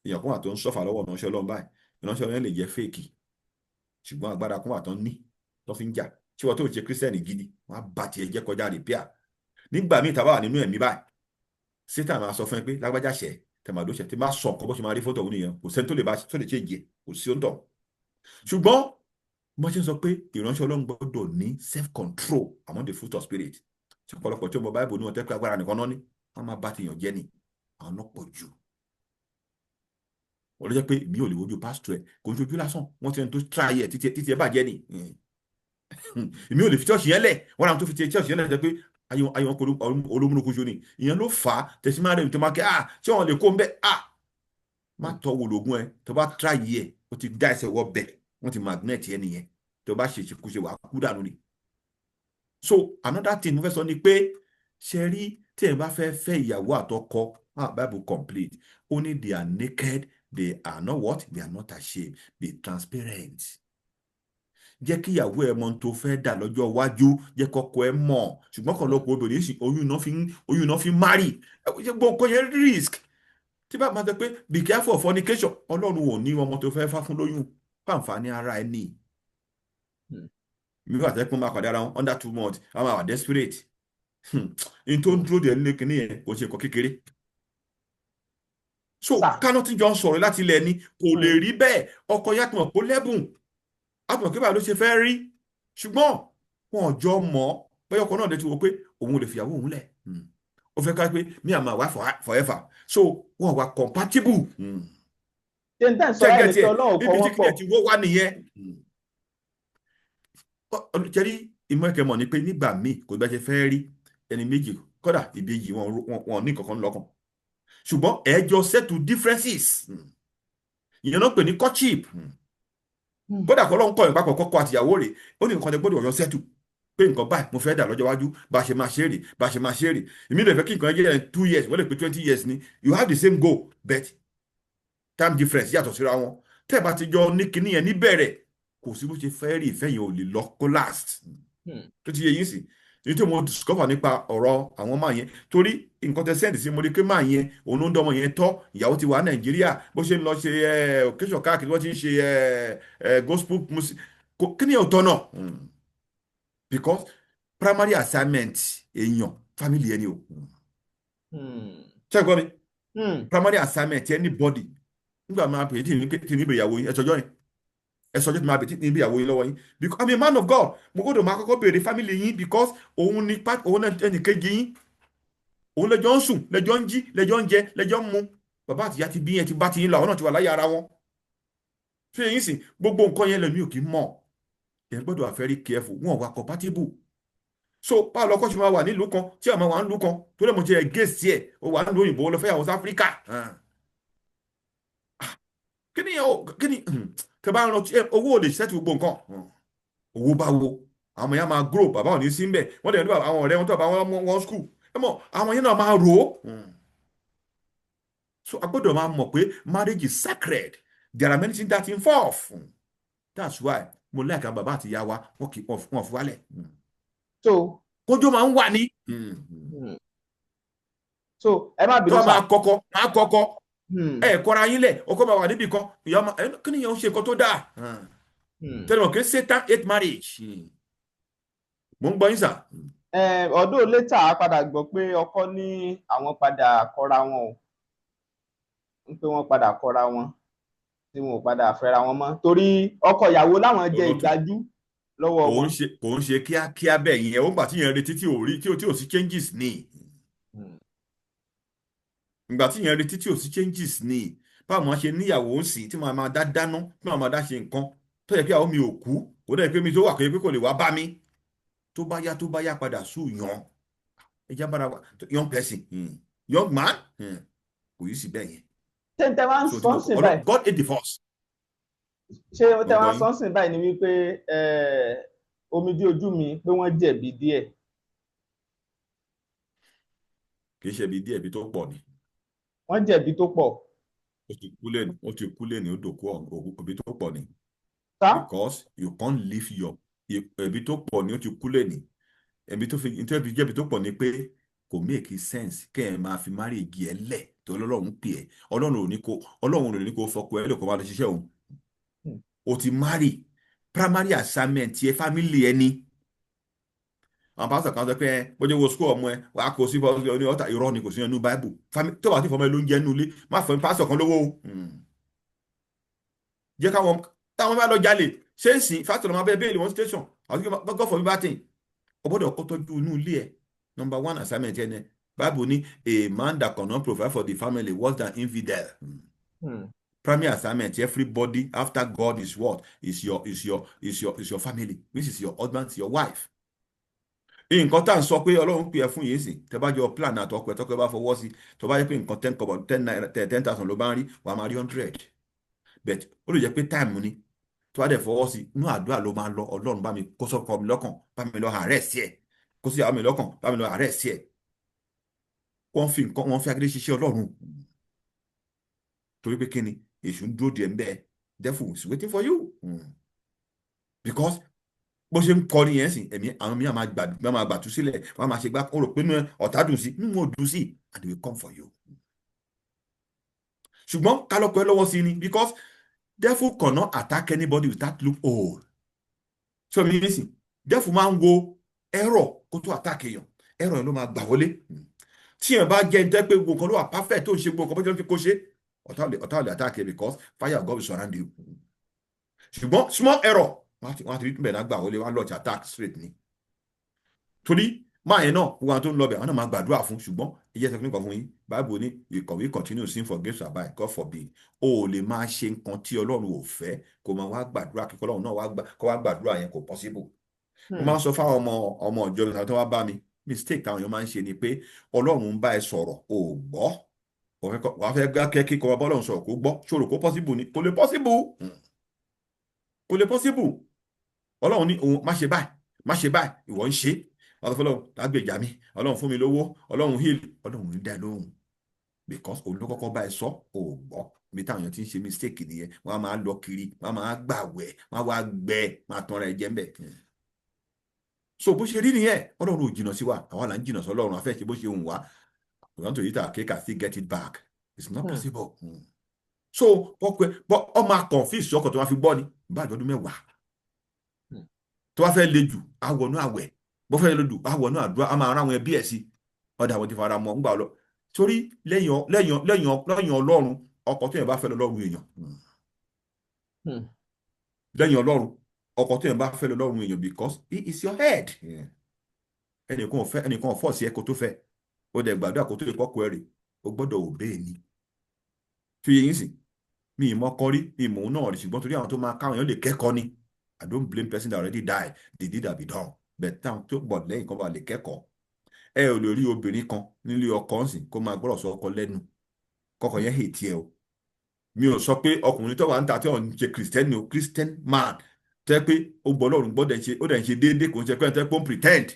èèyàn kan wà tó ń sọ́fà lọ́wọ́ ìránṣẹ́ Ọlọ́run báyìí ìránṣẹ́ Ọlọ́run lè jẹ́ fèkì ṣùgbọ́n agbára kan wà tó ń ní tó fi ń jà tí wọ́n tó ń ṣe kírísítẹ́nì gidi wọ́n á bá tiẹ̀ jẹ́ kọjá rìpíà nígbà míì tàbá wà nínú ẹ̀mí báyìí Sátánì máa sọ fún ẹ pé lágbájá ṣẹ tẹ̀màdó ṣẹ tí máa sọ ọkọ bó ṣe máa rí fótó òun nìyẹn kò sẹ́ni tó lè ṣe jẹ kò sí ó ń tọ̀ ṣùgbọ́n wọ́n ṣe ń sọ pé ìránṣẹ́ Ọlọ́run gbọ́dọ̀ ní self control among the fruit of spirit. ṣé ọ̀pọ̀lọpọ̀ tí ọmọ báìbù ní wọn tẹ́ pé agbára nìkan náà ní wọ́n máa bá ti yàn jẹ́ ni àwọn náà pọ̀ jù. wọ́n ló jẹ́ pé mi ò lè wojú pásítọ̀ ẹ̀ kò ń ṣojú lásán wọ́n ti ẹni tó tíráyé ẹ̀ títí ẹ bàjẹ́ ni. èmi ò lè fi ṣọ́ọ̀ṣì yẹn lẹ̀ wọ́n náà tó fi ṣọ́ọ̀ṣì yẹn lẹ̀ jẹ́ pé ayé wọn kò olómúnukúṣu ni ìyẹn ló fà á tẹ̀sí máa rẹ̀ tó máa kẹ́ ṣé wọn lè kó ń bẹ́ má tọ́ wo lògùn ẹ tó bá tíráyé ẹ̀ ó ti dá ẹsẹ̀ wọ bẹ̀ wọ́n ti magnet yẹn nìyẹn tó bá ṣèṣekúṣe wàá kú dànù ni. So another thing mo fẹ́ sọ ni pé ṣe rí tí ẹ bá fẹ́ ìyàwó àtọkọ Bible complete only they are naked they are not what they are not ashamed be transparent. jẹ́ kí ìyàwó ẹ mọ tó fẹ́ dà lọ́jọ́ iwájú jẹ́ kọ́kọ́ ẹ mọ̀ ṣùgbọ́n kan lọ́pọ̀ obìnrin sì oyún náà fi marry gbogbo nǹkan yẹn risk tí bá máa tẹ pé be careful of fornication Ọlọ́run ò ní ọmọ tó fẹ́ fá fún lóyún fáǹfààní ara ẹ ní mi wà tẹ́kùn máa pàdé ara wọn under 2 months àwọn àwọn desperate in tó ń dúró dé nílé kìíní yẹn kò ṣe nǹkan kékeré. So kánú tí jọ ń sọ̀rọ̀ láti ilẹ̀ ni kò lè rí bẹ́ẹ̀ ọkọ yàtọ̀ kó lẹ́bùn àtọ̀ kí báyìí ló ṣe fẹ́ rí ṣùgbọ́n wọn ò jọ mọ̀ bẹ́ẹ̀ ọkọ náà lè ti wò pé òun lè fìyàwó òun lẹ̀ ó fẹ́ ká pé me and my wife forever so wọn wà compatible. ṣé n tẹ́ ń sọ ẹ̀ lè tọ́ ọlọ́run kọ́ wọ́n pọ̀. bíbí tí wọ́n wà nìyẹn. jẹ́rí ìmọ̀ ẹ̀kẹ́ mọ̀ ni pé nígbà míì kò bá ṣe fẹ́ rí ẹni méjì kódà ìbejì wọn ní kankan lọ́kàn ṣùgbọ́n ẹjọ́ settle differences ìyẹn náà pè ní courtship kódà kọ́ lọ́n kọ́ ìgbà kọ́kọ́ àtìyàwó rẹ̀ ó ní nǹkan tẹ gbọ́dọ̀ ọ̀yọ́ settle pé nǹkan báyìí mo fẹ́ dà lọ́jọ́ iwájú bá a ṣe máa ṣe rè bá a ṣe máa ṣe rè èmi lè fẹ́ kí nǹkan jẹ́ 2 years wọ́n lè pé 20 years ni you have the same goal but time difference yàtọ̀ síra wọn tẹ́ ẹ bá ti jọ ní kinní yẹn níbẹ̀rẹ̀ kò sí bó ṣe fẹ́ rí ìfẹ́ yẹn ò lè lọ kó last tó ti yẹ yín sí ní tí mo discover nípa ọ̀rọ̀ àwọn máa yẹn torí nǹkan tẹ sẹ́ǹdì sí mo rí pé máa yẹn òun ló ń dọ́mọ yẹn tọ́ ìyàwó ti wà Nàìjíríà bó ṣe ń lọ ṣe occasion káàkiri wọ́n ti ń ṣe gospel music kí ni ọ̀tọ̀ náà because primary assignment èèyàn family ẹni o ṣé ẹ gbọ́ mi primary assignment anybody nígbà máa pè é tí ní ìbéyàwó yín ẹ sọjọ́ yẹn ẹsọjọ́ tí máa bẹ̀ tí ní ìyàwó yín lọ́wọ́ yín because I'm a man of God mo gbọ́dọ̀ máa kọ́kọ́ béèrè family yín because òun ni ẹnì kejì yín òun lẹ́jọ́ ń sùn lẹ́jọ́ ń jí lẹ́jọ́ ń jẹ lẹ́jọ́ ń mu bàbá àtìyá ti bí yẹn ti bá ti yín lọ àwọn náà ti wà láyé ara wọn ṣé yín sìn gbogbo nǹkan yẹn lẹ́nu òkè mọ̀ ẹ gbọ́dọ̀ wà very careful wọn wà compatible so báwo lọkọ ṣe máa wà nílùú kan tí àwọn wà nílùú kan tó lè mọ̀ jẹ́ gẹ̀ẹ́sì ẹ̀ ó wà nílùú òyìnbó lọ fẹ́ àwọn South Africa kí ni tẹ bá rántí owó ò lè ṣẹ́tù gbogbo nǹkan owó bá wo àwọn yẹn máa grow bàbá ò ní sí mbẹ wọ́n dẹ̀ ní àwọn ọ̀rẹ́ wọn tó bá wọn school ẹ mọ̀ àwọn yẹn náà máa rò ó so a gbọ́dọ̀ máa mọ̀ pé marriage is sacred there are many things that involve that's why mo like àwọn bàbá àti ìyá wa wọn kì í wọn fún wálẹ̀ so kójó máa ń wà ní so ẹ má bínú tó máa kọ́kọ́ ẹ kọ́ra yín lẹ̀ ọkọ máa wà níbì kan ìyá ọmọ kí ni ìyẹn ń ṣe nǹkan tó dáa tẹ́lẹ̀ mọ̀ kí Satan hate marriage mo ń gbọ́ yín sà. ọdún létà á padà gbọ́ pé ọkọ ní àwọn padà kọra wọn o ń pé wọ́n padà kọra wọn tí wọn ò padà fẹ́ra wọn mọ́ torí ọkọ ìyàwó láwọn jẹ ìgbájú lọ́wọ́ wọn. kò ń ṣe kíákíá bẹ́ẹ̀ yẹn ó gbà tí yẹn retí tí ò sí changes ní ìgbà tí yẹn retí tí ò sí changes ní báwo máa ṣe níyàwó ń sìn tí màá máa dá dáná tí màá máa dá ṣe nǹkan tó yẹ kí àwọn mi ò kú kó dẹ̀ pé mi tó wà pé kò lè wá bá mi tó bá yá padà sùn yan ẹja bára wa young person young man kò yí sí bẹ́ẹ̀ yẹn. ṣé n tẹ́ máa ń sọ́ọ̀sìn báyìí God hate divorce. ṣé n tẹ́ máa ń sọ́ọ̀sìn báyìí ni wípé omijé ojú mi pé wọ́n jẹ̀bi díẹ̀. kì í ṣe ibi díẹ̀ ibi tó pọ̀ ni. wọ́n jẹ̀bi tó pọ̀. ó ti kú lẹ́ni ó dòkú ibi tó pọ̀ ni. because you can't leave your ibi tó pọ̀ ni ó ti kú lẹ́ni ibi tó fi jẹ́bi tó pọ̀ ni pé kò make sense kẹ́ ẹ̀ máa fi marriage ẹ̀ lẹ̀ tó Ọlọ́run pè ẹ́ Ọlọ́run ò ní kó fọkọ ẹ̀ lè kó máa lọ ṣiṣẹ́ òun o ti marry primary assignment ẹ family ẹni àwọn pásítọ̀ kan sọ pé bójú wo school ọmọ ẹ wàá kó sí ní ọ̀tá irọ́ ni kò sí ẹnu bible tó bá ti fọmọ ẹ ló ń jẹ nínú ilé má fọ pásítọ̀ kan lówó o jẹ́ táwọn bá lọ jalè ṣé ń sìn fásitì ọmọ abẹ́ bẹ́ẹ̀lì wọn station àwọn tí wọ́n fọ mi bá tẹ̀ ọ gbọ́dọ̀ kó tọ́jú inú ilé ẹ̀. Number one assignment ẹ̀ ní Bible ní a man that cannot provide for the family worse than infidel. Primary assignment everybody after God is what is your family, which is your husband, your wife. Nǹkan tá à ń sọ pé Ọlọ́run pè é fún yìí sìn tẹ́ bá jọ plan àtọkọ ẹ̀ tọkọ ẹ̀ bá fọwọ́ sí tó bá yẹ pé nǹkan 10,000 ló bá ń rí wà á máa rí 100 but ó lè jẹ́ pé time ni tó bá dẹ̀ fọwọ́ sí inú àdúrà ló máa lọ Ọlọ́run bá mi kó sọ́kọ mi lọ́kàn bá mi lọ àárẹ̀ sí ẹ̀ kó sí àwọn mi lọ́kàn bá mi lọ àárẹ̀ sí ẹ̀ wọ́n fi agídí ṣiṣẹ́ Ọlọ́run torí pé kí ni èṣù ń dúró díẹ̀ ń bẹ́ẹ̀ devil is waiting for you because bó ṣe ń kọrin yẹn sìn ẹ̀mí àwọn mìíràn máa gbàtú sílẹ̀ wọ́n máa ṣe gbá ó rò pé ọ̀tá dùn sí nínú ò dùn sí and they will come for you. ṣùgbọ́n kálọ́kọ̀ ẹ lọ́wọ́ sí ni because devil cannot attack anybody without loophole. so mi ní sìn devil máa ń wo error kó tó attack èèyàn error yẹn ló máa gbà wọlé tí èèyàn bá jẹ́ ìtẹ́ pé gbogbo kan ló wà perfect tó ń ṣe gbogbo kan bó jẹ́ fi kó ṣe ọ̀tá ò lè attack you because fire of God will surround you. ṣùgbọ́n small error wọ́n ti rí bẹ̀rẹ̀ náà gbà wọlé wọ́n launch attack straight ni torí máa yẹn náà gbogbo àwọn tó ń lọ bẹ̀ àwọn náà máa gbàdúrà fún ṣùgbọ́n ìyẹn sọ fún nǹkan fún yín Bible ní we continue sin for grace abide God forbid o ò lè máa ṣe nǹkan tí Ọlọ́run ò fẹ́ kó máa wá gbàdúrà kíkọ́ Ọlọ́run náà kó wá gbàdúrà yẹn kò possible. mo máa ń sọ fáwọn ọmọ ìjọ mi tó wá bá mi mistake táwọn èèyàn máa ń ṣe ni pé Ọlọ́run ń bá ẹ sọ̀rọ̀ o ò gbọ́ wàá fẹ́ gbákẹ́ kíkọ́ ọba Ọlọ́run sọ̀rọ̀ kó gbọ́ ṣòro kó possible ni kò lè possible Ọlọ́run ní òun má ṣe báyìí ìwọ ń ṣe Ọlọ́run lágbèjà mi Ọlọ́run fún mi lówó Ọlọ́run heal Ọlọ́run ní dá lóhùn because òun ló kọ́kọ́ bá ẹ sọ ò gbọ́ mi táwọn èèyàn ti ń ṣe mistake nìyẹn wọ́n á máa lọ kiri wọ́n á máa gbàwẹ̀ wọ́n á wá gbẹ máa tán ra ẹ̀jẹ̀ ńbẹ̀. so bó ṣe rí nìyẹn Ọlọ́run ò jìnnà sí wa àwa là ń jìnnà sí Ọlọ́run afẹ́ ṣe bó ṣe hùn wá we want to eat our cake and still get it back it's not possible. so ọmọ confuse ọkọ̀ tó wá fi gbọ́ ni bá àjọ̀dún mẹ́wàá tó wá fẹ́ le jù àwọnú àwẹ̀ bó fẹ́ le jù àwọnú àdúrà a máa rán àwọn ẹbí ẹ̀ sí ọ̀dà àwọn ti fara mọ́ ńgbà lọ torí lẹ́yìn Ọlọ́run ọkọ̀ tó yẹn bá fẹ́ lọ lọ́rùn èèyàn lẹ́yìn Ọlọ́run ọkọ̀ tó yẹn bá fẹ́ lọ lọ́rùn èèyàn because he is your head ẹnìkan ò fọ́ sí ẹ̀kọ́ tó fẹ́ ó dẹ̀ gbàdúrà kó tó lè kọ́kọ́ ẹ̀rì ó gbọ́dọ̀ obey ni fi yín sìn mi ì mọ́kọ́ rí mi ì mọ̀ náà rí ṣùgbọ́n torí àwọn tó máa káwọn èèyàn lè kẹ́kọ̀ọ́ ni I don't blame person that already died the deed that be done but táwọn tó bọ̀ lẹ́yìn kan bá lè kẹ́kọ̀ọ́ ẹ ò lè rí obìnrin kan nílé ọkọ ń sìn kó máa gbọ́dọ̀ sọ ọkọ lẹ́nu kọkọ yẹn hate tiẹ̀ o mi ò sọ pé ọkùnrin tó wà ń ta tí ò ń ṣe Christian man tẹ́ pé ó gbọ́ Ọlọ́run gbọ́dọ̀ ṣe ó dẹ̀ ń ṣe déédéé kò ń ṣe pé ẹ̀ tẹ́ pé ó ń pretend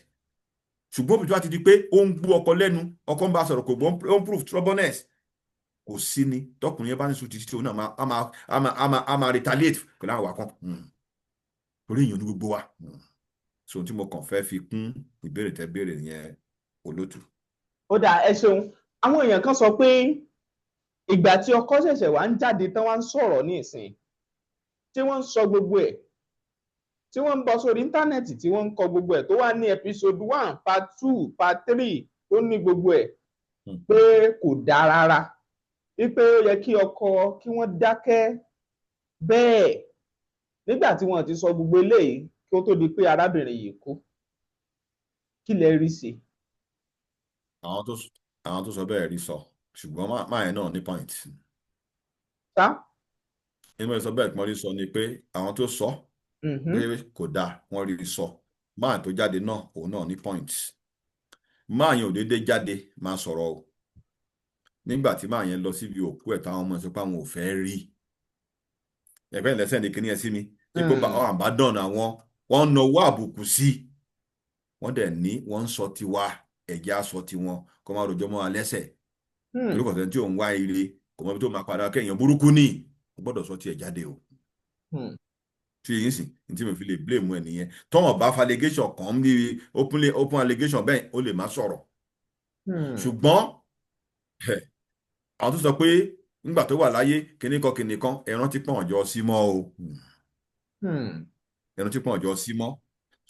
ṣùgbọ́n òbí tó bá ti di pé ó ń gbú ọkọ lẹ́nu ọkọ ń bá sọ̀rọ̀ kò gbọ́ ó ń prove stubbornness kò sí ni tọkùnrin yẹn bá ní sùn títí òun náà a máa retaliate pẹ̀lú àwọn àkàn torí èèyàn ní gbogbo wa so tí mo kàn fẹ́ fi kún ìbéèrè tẹ́ béèrè yẹn olótù. ó dà ẹ ṣeun àwọn èèyàn kan sọ pé ìgbà tí ọkọ ṣẹ̀ṣẹ̀ wá ń jáde tán wá ń sọ̀rọ̀ ní ìsìn tí wọ́n ń sọ gbogbo ẹ̀ tí wọ́n ń bọ́ sórí íńtánẹ́ẹ̀tì tí wọ́n ń kọ gbogbo ẹ̀ tó wà ní episode 1 part 2 part 3 tó ní gbogbo ẹ̀ pé kò dáa rárá wípé ó yẹ kí ọkọ kí wọ́n dákẹ́ bẹ́ẹ̀ nígbà tí wọ́n ti sọ gbogbo eléyìí kí ó tó di pé arábìnrin yìí kú kí lẹ rí sí. àwọn tó sọ bẹ́ẹ̀ rí sọ ṣùgbọ́n máa yẹn náà ní point. sá. inú ẹ̀ sọ bẹ́ẹ̀ pọ́n rí sọ ni pé àwọn tó sọ pé kò dáa wọ́n rí sọ máa tó jáde náà òun náà ní point. máa yẹn ò déédéé jáde máa sọ̀rọ̀ o nígbà tí máa yẹn lọ síbi òkú ẹ̀ táwọn ọmọ ẹ̀ sọ pé àwọn ò fẹ́ rí ẹ̀fẹ́ ìlẹ́sẹ̀ ní kíní ẹ sí mi ipò àwọn àbádọ́n àwọn wọ́n ń nawọ́ àbùkù sí wọ́n dẹ̀ ní wọ́n ń sọ tiwa ẹ̀jẹ̀ aṣọ tiwọn kó máa rojọ́ mọ́ alẹ́sẹ̀ torí kò sẹ́ni tí òun wá ire kò mọ́ bí tó máa padà kẹ́yìn burúkú ní o gbọ́dọ̀ sọ tiẹ̀ jáde o tí yìí sìn ní tí mo fi lè blame ẹ nìyẹn tọ́wọ̀n bá fa allegation kan bí open allegation bẹ́ẹ̀ ó lè má sọ̀rọ̀ ṣùgbọ́n àwọn tó sọ pé nígbà tó wà láyé kìnnìkan ẹran tí pọ̀n ọjọ́ sí mọ́ o ẹran tí pọ̀n ọjọ́ sí mọ́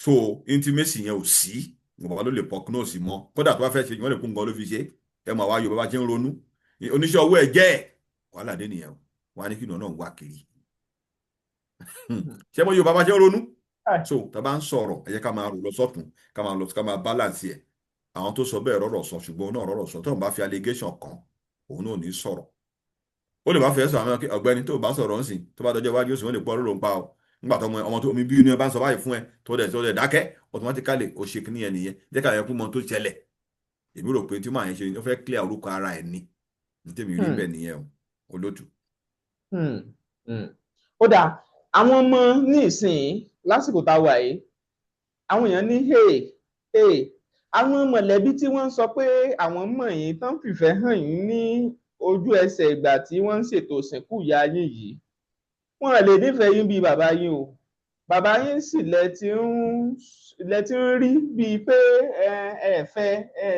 so intimacy yẹn ò sí bàbá ló lè prognose mọ́ kódà tó bá fẹ́ ṣe wọ́n lè kún gan ló fi ṣe ẹ mọ̀ àwa Yorùbá bá ṣe ń ronú oníṣẹ́ owó ẹ̀ jẹ́ wàhálà dé nìyẹn wọ́n á ní kí ìnáwó náà wá kiri ṣé mo Yorùbá bá ṣe ń ronú Ẹ, so tá a bá ń sọ̀rọ̀ ẹ jẹ́ ká máa rò lọ sọ́tún ká máa balance ẹ̀ àwọn tó sọ bẹ́ẹ̀ rọ̀rọ̀ sọ ṣùgbọ́n òun náà rọ̀rọ̀ sọ tó ń bá fi allegation kan òun náà ò ní sọ̀rọ̀ ó lè má fẹ́ sọ àwọn ọ̀gbẹ́ni tó bá sọ̀rọ̀ ń sìn tó bá dọjọ́ iwájú ó sì wọ́n lè pọ́ lórí òun pa ọ nígbà tó ọmọ tó omi bí inú ẹ bá ń sọ báyìí fún ẹ tó dẹ̀ dákẹ́ automatically ó ṣe kíní ẹ nìyẹn jẹ́ ká yẹ kú mọ tó ṣẹlẹ̀ èmi rò pé tí màá yẹn ṣe ó fẹ́ clear orúkọ ara ẹ̀ ní tèmi rí hmm, bẹ́ẹ̀ nìyẹn o olótù. hmm, hmm. Ó dáa, àwọn ọmọ ní ìsìn lásìkò tá a wà yìí, àwọn èèyàn ní hey, àwọn mọ̀lẹ́bí tí wọ́n ń sọ pé àwọn mọ̀ yín tán fìfẹ́ hàn yín ní ojú ẹsẹ̀ ìgbà tí wọ́n ń ṣètò ìsìnkú ìyá yín yìí, wọn lè nífẹ̀ẹ́ yín bíi bàbá yín o. Bàbá yín sì lẹ ti ń rí bíi pé ẹ fẹ́ ẹ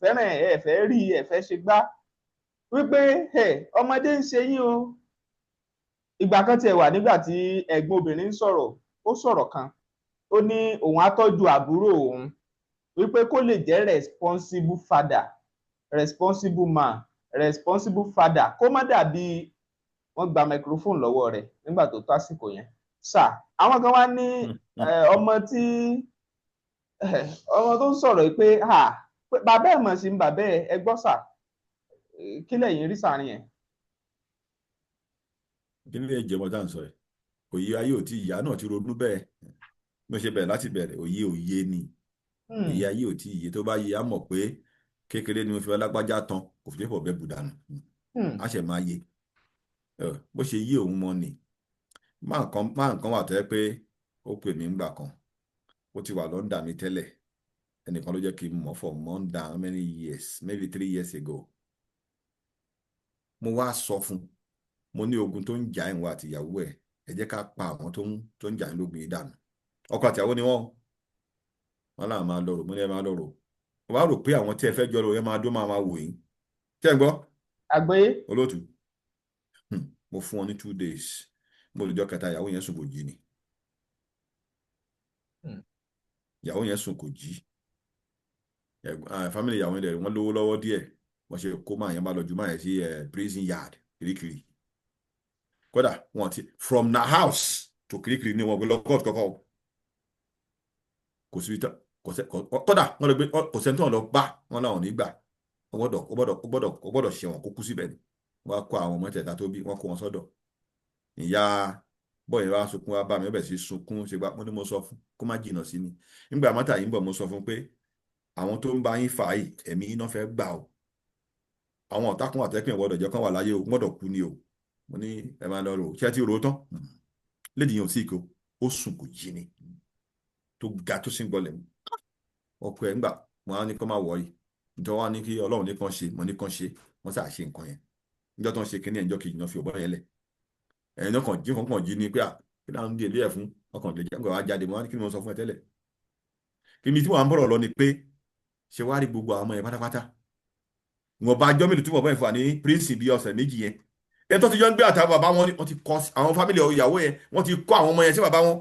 fẹ́ràn ẹ fẹ́ rí ẹ fẹ́ ṣe gbá, wípé ọmọdé ń ṣe yín o. Ìgbà kan tiẹ̀ wà nígbà tí ẹ̀gbọ́n obìnrin ń sọ̀rọ̀, ó sọ̀rọ̀ kan, ó ní òun á tọ́jú àbúrò òun wípé kó lè jẹ́ responsible father, responsible man, responsible father, kó má dàbí wọ́n gba microphone lọ́wọ́ rẹ̀ nígbà tó tó àsìkò yẹn. Sà, àwọn kan wá ní ọmọ tó ń sọ̀rọ̀ pé bàbá ẹ̀ mọ̀ sí bàbá ẹ gbọ́ sà, kí lẹ̀yin rí sàárín ẹ̀? kí ni ẹ̀jẹ̀ mọ́tà ń sọ ẹ̀ òye ayé ò tí ìyá náà ti ronú bẹ́ẹ̀ mo ṣe bẹ̀rẹ̀ láti bẹ̀rẹ̀ òye ni òye ayé ò tí ìyè tó bá yẹ á mọ̀ pé kékeré ni mo fi alágbájá tán kò fi fọ̀ bẹ́ẹ̀ bùdànù á ṣẹ̀ máa yé bó ṣe yé òun mọ́ ni máa nǹkan wà tẹ́ pé ó pè mí ńgbà kan ó ti wà lọ́ndà mi tẹ́lẹ̀ ẹnìkan ló jẹ́ kí n mọ̀ for more than how many years maybe 3 years ago mo wá sọ fún mo ní ogun tó ń jà ìwọ àti ìyàwó ẹ jẹ́ ká pa àwọn tó ń jà ń lógun yìí dànù ọkọ àtìyàwó ni wọn làwọn máa lọrọ mo ní ẹ máa lọrọ mo wá rò pé àwọn tí ẹ fẹ́ jọ lọ ẹ máa dún máa wò yín tẹ́ ń gbọ́ àgbọ́yé olóòtú mo fún wọn ní 2 days mo lè jọ kẹta ìyàwó yẹn sùn kò jí ni ìyàwó yẹn sùn kò jí family ìyàwó yẹn wọ́n lówó lọ́wọ́ díẹ̀ wọ́n ṣe kó máa yẹn bá lọ ju máa yẹn sí prison yard Kirikiri kódà wọn ti from na house to Kirikiri ní wọn gbé lọ court kọ́kọ́ kò sí kódà wọn lọ gbé kò sẹ́ni tó wọn lọ bá wọn láwọn nígbà ó gbọ́dọ̀ ṣẹ̀wọ̀n kó kú síbẹ̀ ni wọ́n á kó àwọn ọmọ ìtẹ̀ta tó bí wọ́n kó wọn sọ́dọ̀ ìyá bọ́ọ̀yìn wá sunkún wá bá mi ọbẹ̀ sí sunkún ṣe gbá mo ní mo sọ fún kó má jìnnà sí ni nígbà mọ́tà yìí ń bọ̀ mo sọ fún pé àwọn tó ń bá yín fà yìí ẹ̀mí iná fẹ́ gbà o àwọn ọ̀tá kan àtẹ́kùn ìwọ́dọ̀ jẹ́ kán wà láyé o gbọ́dọ̀ kú ni o mo ní ẹ máa lọ rò ṣé ẹ ti rò ó tán lédi yẹn ò sí ìkó ó sùn kò jí ni tó ga tó sì ń gbọ́lẹ̀ ọkọ ẹ̀ ńgbà wọn á ní kó má wọ̀ yìí nítorí wọn á ní kí Ọlọ́run ní kàn ṣe mo ní kàn ṣe wọ́n sà ṣe nǹkan yẹn níjọ́ tó ń ṣe kínní ẹ̀jọ́ kejì náà fi ọ̀bọ̀n yẹn lẹ̀ ẹ̀yin náà kàn jí ni pé kí láwọn ń di èlé ẹ̀ fún ọkàn lè jẹ́ wá jáde mo wá ní kí ni mo sọ fún ẹ tẹ́lẹ̀ kí ni tí wọ́n á ń bọ̀rọ̀ lọ ni pé ṣe wá rí gbogbo àwọn ọmọ yẹn pátápátá wọn bá jọ́ mélòó tí wọ́n bá ìfà ní prince bíi ọ̀sẹ̀ méjì yẹn ẹni tó ti jọ ń gbé àtàwọn bàbá wọn wọ́n ti kọ́ àwọn fámìlì ìyàwó yẹn wọ́n ti kọ́ àwọn ọmọ yẹn sí bàbá wọn.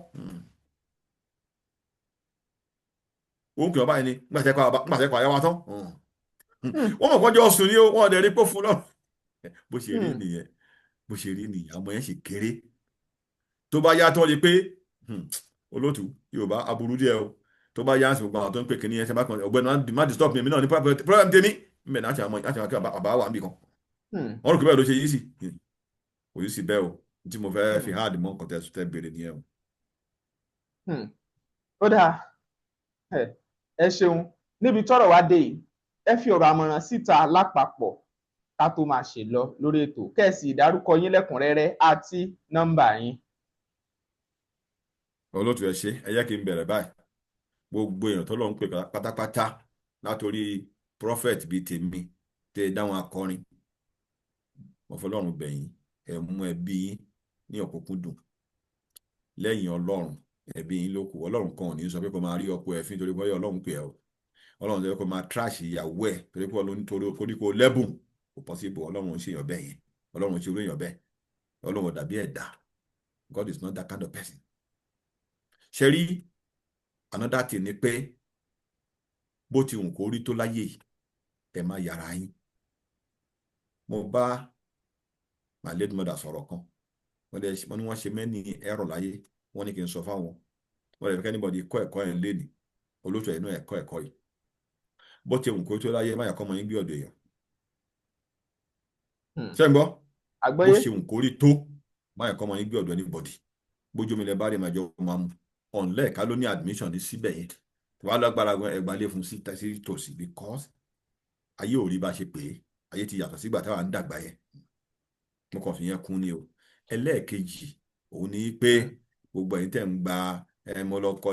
òun kì í ọba yẹn ni gbàtẹ́kọ̀ àyàwó tán wọ́n mọ̀ kọ́jọ́ sùn ní wọ́n dẹ̀ rí pé fún náà bó ṣe rí nìyẹn ọmọ yẹn ṣe kéré tó bá yá tó rí pé olótù Yorùbá aburú díẹ̀ o tó bá yá àsìkò àwọn tó ń pè kí ní ẹsẹ̀ bá kan ọ̀gbẹ́ni má disturb mi náà ní problem tèmi mbẹ̀ náà àti àwọn bàbá wà níbì kan wọ́n rò pé bẹ́ẹ̀ ló ṣe yí sí kò yí sí bẹ́ẹ̀ o tí mo fẹ́ fi hard mọ́ nǹkan tẹ́ béèrè nìyẹn o. ó dáa ẹ ṣeun níbi tọ́rọ̀ wá dé yìí ẹ fi ọ̀rọ̀ àmọ̀ràn síta lápapọ̀ ká tó máa ṣe lọ lórí ètò kẹ́sì ìdárúkọ yín lẹ́kùnrẹ́rẹ́ àti nọ́mbà yín. olóòtú ẹ ṣe ẹ jẹ́ kí n bẹ̀rẹ̀ báyìí gbogbo èèyàn tó lọ ń pè pátápátá látòrí prophet bíi tèmi tẹ dáwọn akọrin mo fọlọ́run bẹ̀yìn ẹ mú ẹbí yín ní ọ̀kúnkúndùn lẹ́yìn Ọlọ́run ẹbí yín ló kù Ọlọ́run kan ò ní sọ pé kó máa rí ọkọ ẹ̀ fín torí pé Ọlọ́run pè ẹ́ o Ọlọ́run sọ pé kó máa trash ìyàwó ẹ̀ torí pé Ọlọ́run torí koríko lẹ́bùn kò possible Ọlọ́run ń ṣe èèyàn bẹ́ẹ̀ yẹn Ọlọ́run ṣe orí èèyàn bẹ́ẹ̀ Ọlọ́run ò dàbí ẹ̀dá God is not that kind of person. ṣe rí another thing ni pé bó ti hùn kó rí tó láyé ẹ má yára yín mo bá my late mother sọ̀rọ̀ kan wọ́n ní wọ́n ṣe mẹ́ni ẹ̀rọ láyé wọ́n ní kí n sọ fáwọn wọ́n lè fẹ́ kẹ́nìbọ̀dì kọ́ ẹ̀kọ́ ẹ̀ léni olóòtú ẹ̀ náà ẹ̀kọ́ yìí bó ti wùn kó tó láyé máyà kọ́ mọ yín gbé ọ̀dọ̀ èèyàn ṣé ń gbọ́ bó àgbọ́yé ṣe wùn kó rí tó máyà kọ́ mọ yín gbé ọ̀dọ̀ anybody bójú mi lẹ bá rí màjọ máa mú ọ̀nlẹ́ẹ̀ká ló ní admission ní síbẹ̀ yẹn wàá lágbára ẹgbàálé fún sí tòsí because ayé ò rí bá ṣe pé ayé ti yàtọ̀ sígbà táwa ń dàgbà yẹn mo kàn fi yẹn kún ni o ẹlẹ́ẹ̀kejì òun ni pé gbogbo ẹ̀yin tẹ̀ ń gba mo lọ kọ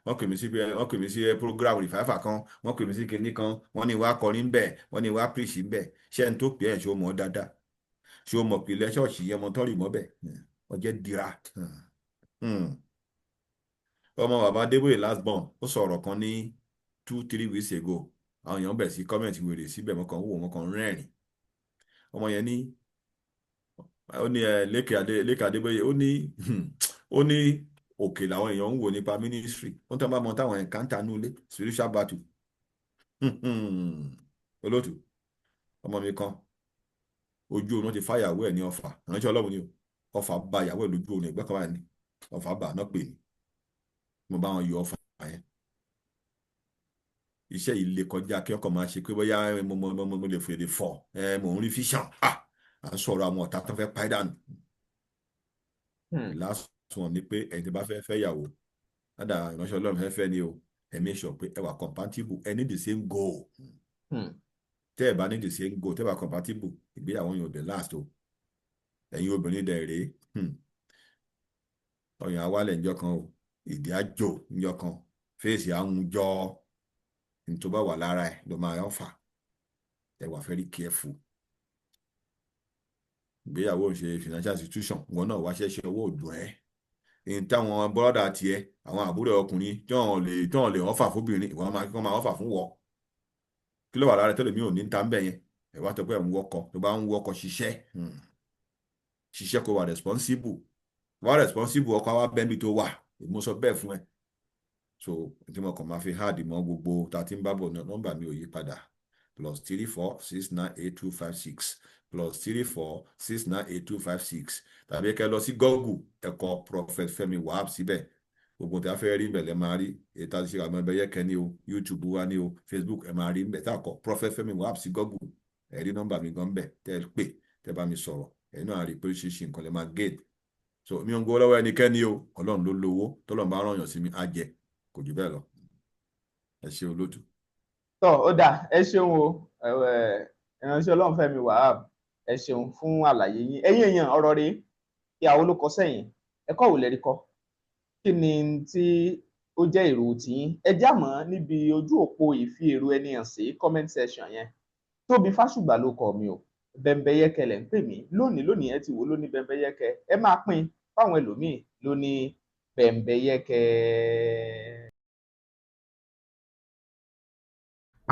wọ́n pè mí sí program rìfáfà kan wọ́n pè mí sí kinní kan wọ́n ní wá kọrin bẹ́ẹ̀ wọ́n ní wá píríṣì bẹ́ẹ̀ ṣé ẹni tó pè ẹ́ ṣó mọ̀ dáadáa ṣó mọ̀ pé lẹ́ṣọ̀ọ̀ṣì yẹn mọ̀ tọ́rì mọ́ bẹ́ẹ̀ ọjẹ́ dira ọmọ bàbá Adébóyè last born ó sọ̀rọ̀ kan ní 2-3 weeks ago àwọn èèyàn bẹ̀ sí kọ́mẹ̀ntì wèrè síbẹ̀ mo kàn wò mo kàn rẹ́rìn ọmọ yẹn ní ó ní Lékè Adébóyè ó ní òkè làwọn èèyàn ń wò nípa ministry wọ́n tán bá mọ táwọn ẹ̀kántà nulẹ̀ spiritual battle olóòtú ọmọ mi kan ojú oorun ti fáyàwó ẹ̀ ní Ọ̀fà ìránṣẹ́ Ọlọ́run ni Ọ̀fà bá ìyàwó ẹ̀ lójú oorun ẹ̀gbẹ́ kan wà ní Ọ̀fà bá náà pè ní mo bá wọn yọ Ọ̀fà yẹn iṣẹ́ yìí lè kọjá kí ọkọ̀ máa ṣe pé bóyá mo lè fèrè fọ̀ mò ń rí fíṣàn à ń sọ̀rọ̀ àwọn ọ̀tá tó fẹ́ pàdánù last one ni pé ẹni tí bá fẹ́ yàwó ládà ìránṣẹ́ Ọlọ́run fẹ́ ni o ẹ̀mí sọ pé ẹ wà compatible ẹ ní the same goal tẹ́ ẹ bá ní the same goal tẹ́ ẹ bá compatible ìgbéyàwó yóò dé last o ẹ̀yin obìnrin dẹ̀ rèé ọyàn awálẹ̀ ńjọ́ kan o ìdí àjò ńjọ́ kan fèsì àwùjọ tó bá wà lára ẹ̀ ló máa ń fà ẹ wà very careful ìgbéyàwó ń ṣe financial institution wọn náà wá ṣẹṣẹ owó òdùn ẹ èyí táwọn bọ́dà tiẹ̀ àwọn àbúrò ọkùnrin tí wọ́n lè ọ̀fà fóbìnrin ìwọ́n máa ọ̀fà fún wọ kí ló wà lára tẹ́lẹ̀ mi ò ní ta ń bẹ̀ yẹn ẹ wá tọ́ pé ẹ̀ ń wọkọ̀ tó bá ń wọkọ̀ ṣiṣẹ́ kó wà responsible ọkọ̀ wa bẹ́ẹ̀ bí tó wà mo sọ bẹ́ẹ̀ fún ẹ so tí mo kàn máa fi háàdì mọ́ gbogbo tá a ti ń bá bọ̀ nọ́mbà mi ò yí padà +34698256 +34698256 tàbí kẹ́ lọ sí Google ẹ̀kọ́ Prophet Fẹ́mi Wahab síbẹ̀ gbogbo tí a fẹ́ rí bẹ̀ lẹ́ máa rí èyí tá a ti ṣe àmọ́ ẹbẹ̀ yẹ́kẹ́ ní o YouTube wa ní o Facebook ẹ̀ máa rí bẹ̀ tá a kọ Prophet Fẹ́mi Wahab sí Google ẹ̀ rí nọ́mbà mi gan bẹ̀ tẹ́ ẹ pè tẹ́ bá mi sọ̀rọ̀ ẹ̀ náà rí pé ṣíṣe nǹkan lè máa gate so mi ò ń gbowó lọ́wọ́ ẹnikẹ́ni o Ọlọ́run ló lówó tọ́lọ́run bá rán yàn sí mi á jẹ kò jù bẹ́ẹ̀ lọ ẹ ṣe olóòtú. tọ́ ó dà ẹ ṣeun o ìránṣẹ́ Ọlọ́run Fẹ́mi Wahab ẹ ṣeun fún àlàyé yín ẹ̀yin èèyàn ọ̀rọ̀ rèé ìyàwó ló kọ sẹ́yìn ẹ̀kọ́ wò lẹ́rí kọ́ kí ni tí ó jẹ́ èrò tiyín ẹ já mọ́ níbi ojú òpó ìfi èrò ẹni hàn sí comment section yẹn Tóbi Fásùgbà ló kọ mi o Bẹ́mbẹ́yẹ́kẹ́ lẹ̀ ń pè mí lónìí ẹ ti wò lóní Bẹ́mbẹ́yẹ́kẹ́ ẹ máa pín fáwọn ẹlòmíì lóní Bẹ́mbẹ́yẹ́kẹ́.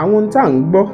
àwọn ohun tá à ń gbọ́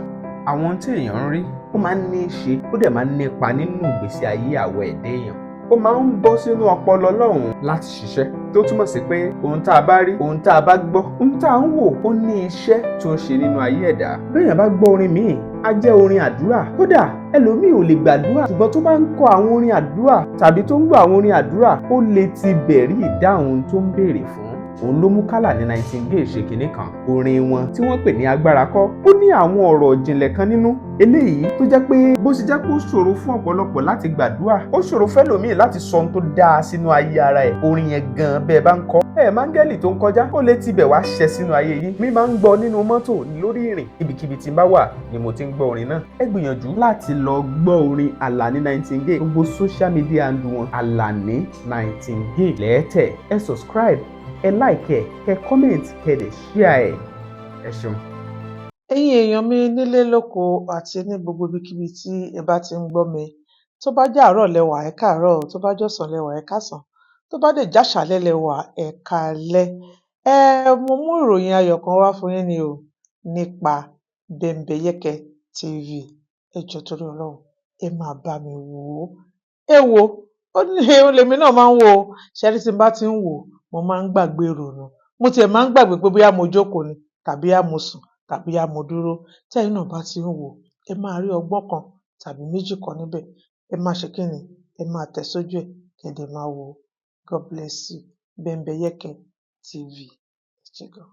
àwọn ohun tí èèyàn ń rí ó máa ń ní í ṣe ó dẹ̀ máa ń nípa nínú ìgbésí ayé àwọ̀ ẹ̀dá èèyàn ó máa ń bọ́ sínú ọpọlọ Ọlọ́run láti ṣiṣẹ́ tó túmọ̀ sí pé ohun tá a bá rí ohun tá a bá gbọ́ ohun tá a ń wò ó ní iṣẹ́ tó ń ṣe nínú ayé ẹ̀dá béèyàn bá gbọ́ orin míì á jẹ́ orin àdúrà kódà ẹlòmíì ò lè gbàdúrà ṣùgbọ́n tó bá ń kọ àwọn orin àdúrà tàbí tó ń gbọ́ àwọn orin àdúrà ó lè ti bẹ̀rí ìdáhùn tó ń béèrè fún òun ló mú Kálà ní Nightingale ṣe kinní kan orin wọn tí wọ́n pè ní agbára kọ́ ó ní àwọn ọ̀rọ̀ ìjìnlẹ̀ kan nínú eléyìí tó jẹ́ pé bó ṣe jẹ́ pé ó ṣòro fún ọ̀pọ̀lọpọ̀ láti gbàdúrà ó ṣòro fẹ́lòmíì láti sọ ohun tó dáa sínú ayé ara ẹ̀ orin yẹn gan bẹ́ẹ̀ bá ń kọ máńgẹ́lì tó ń kọjá ó lè tibẹ̀ wá ṣẹ sínú ayé yìí mi máa ń gbọ́ nínú mọ́tò lórí ìrìn ibikíbi tí n bá wà ni mo ti ń gbọ́ orin náà ẹ gbìyànjú láti lọ gbọ́ orin Àlàní Nightingale gbogbo social media handle wọn Àlàní Nightingale lẹ́ẹ̀tẹ̀ ẹ subscribe ẹ like ẹ comment ẹ dẹ̀ share ẹ ṣeun. ẹ̀yin èèyàn mi nílé lóko àti ní gbogbo ibikíbi tí ẹ bá ti ń gbọ́ mi tó bá jẹ́ àárọ̀ lẹ́wà ẹ káàárọ̀ tó bá jọ̀sán lẹ́wà ẹ káàsán tó bá dé jáṣálẹ́ lẹ́wà ẹ káalẹ́ mo mú ìròyìn ayọ̀ kan wá fún yín ni o nípa Bẹ́mbẹ́yẹ́kẹ́ TV ẹ jọ̀ọ́ torí Ọlọ́run ẹ máa bá mi wò ó ẹ wo ó ní olèmi náà máa ń wò ó ṣẹ́rí tí n bá ti ń wò mo máa ń gbàgbé ìrònú mo tiẹ̀ máa ń gbàgbé pé bóyá mo jókòó ni tàbí á mo sùn tàbí á mo dúró tí ẹ̀yin náà bá ti ń wò ẹ máa rí ọgbọ́n kan tàbí méjì kan níbẹ̀ ẹ máa ṣe kí ni ẹ máa tẹ̀ sójú ẹ̀ kẹ́ dẹ̀ máa wo God bless you Bembeyeke TV. Ẹ ṣé gan.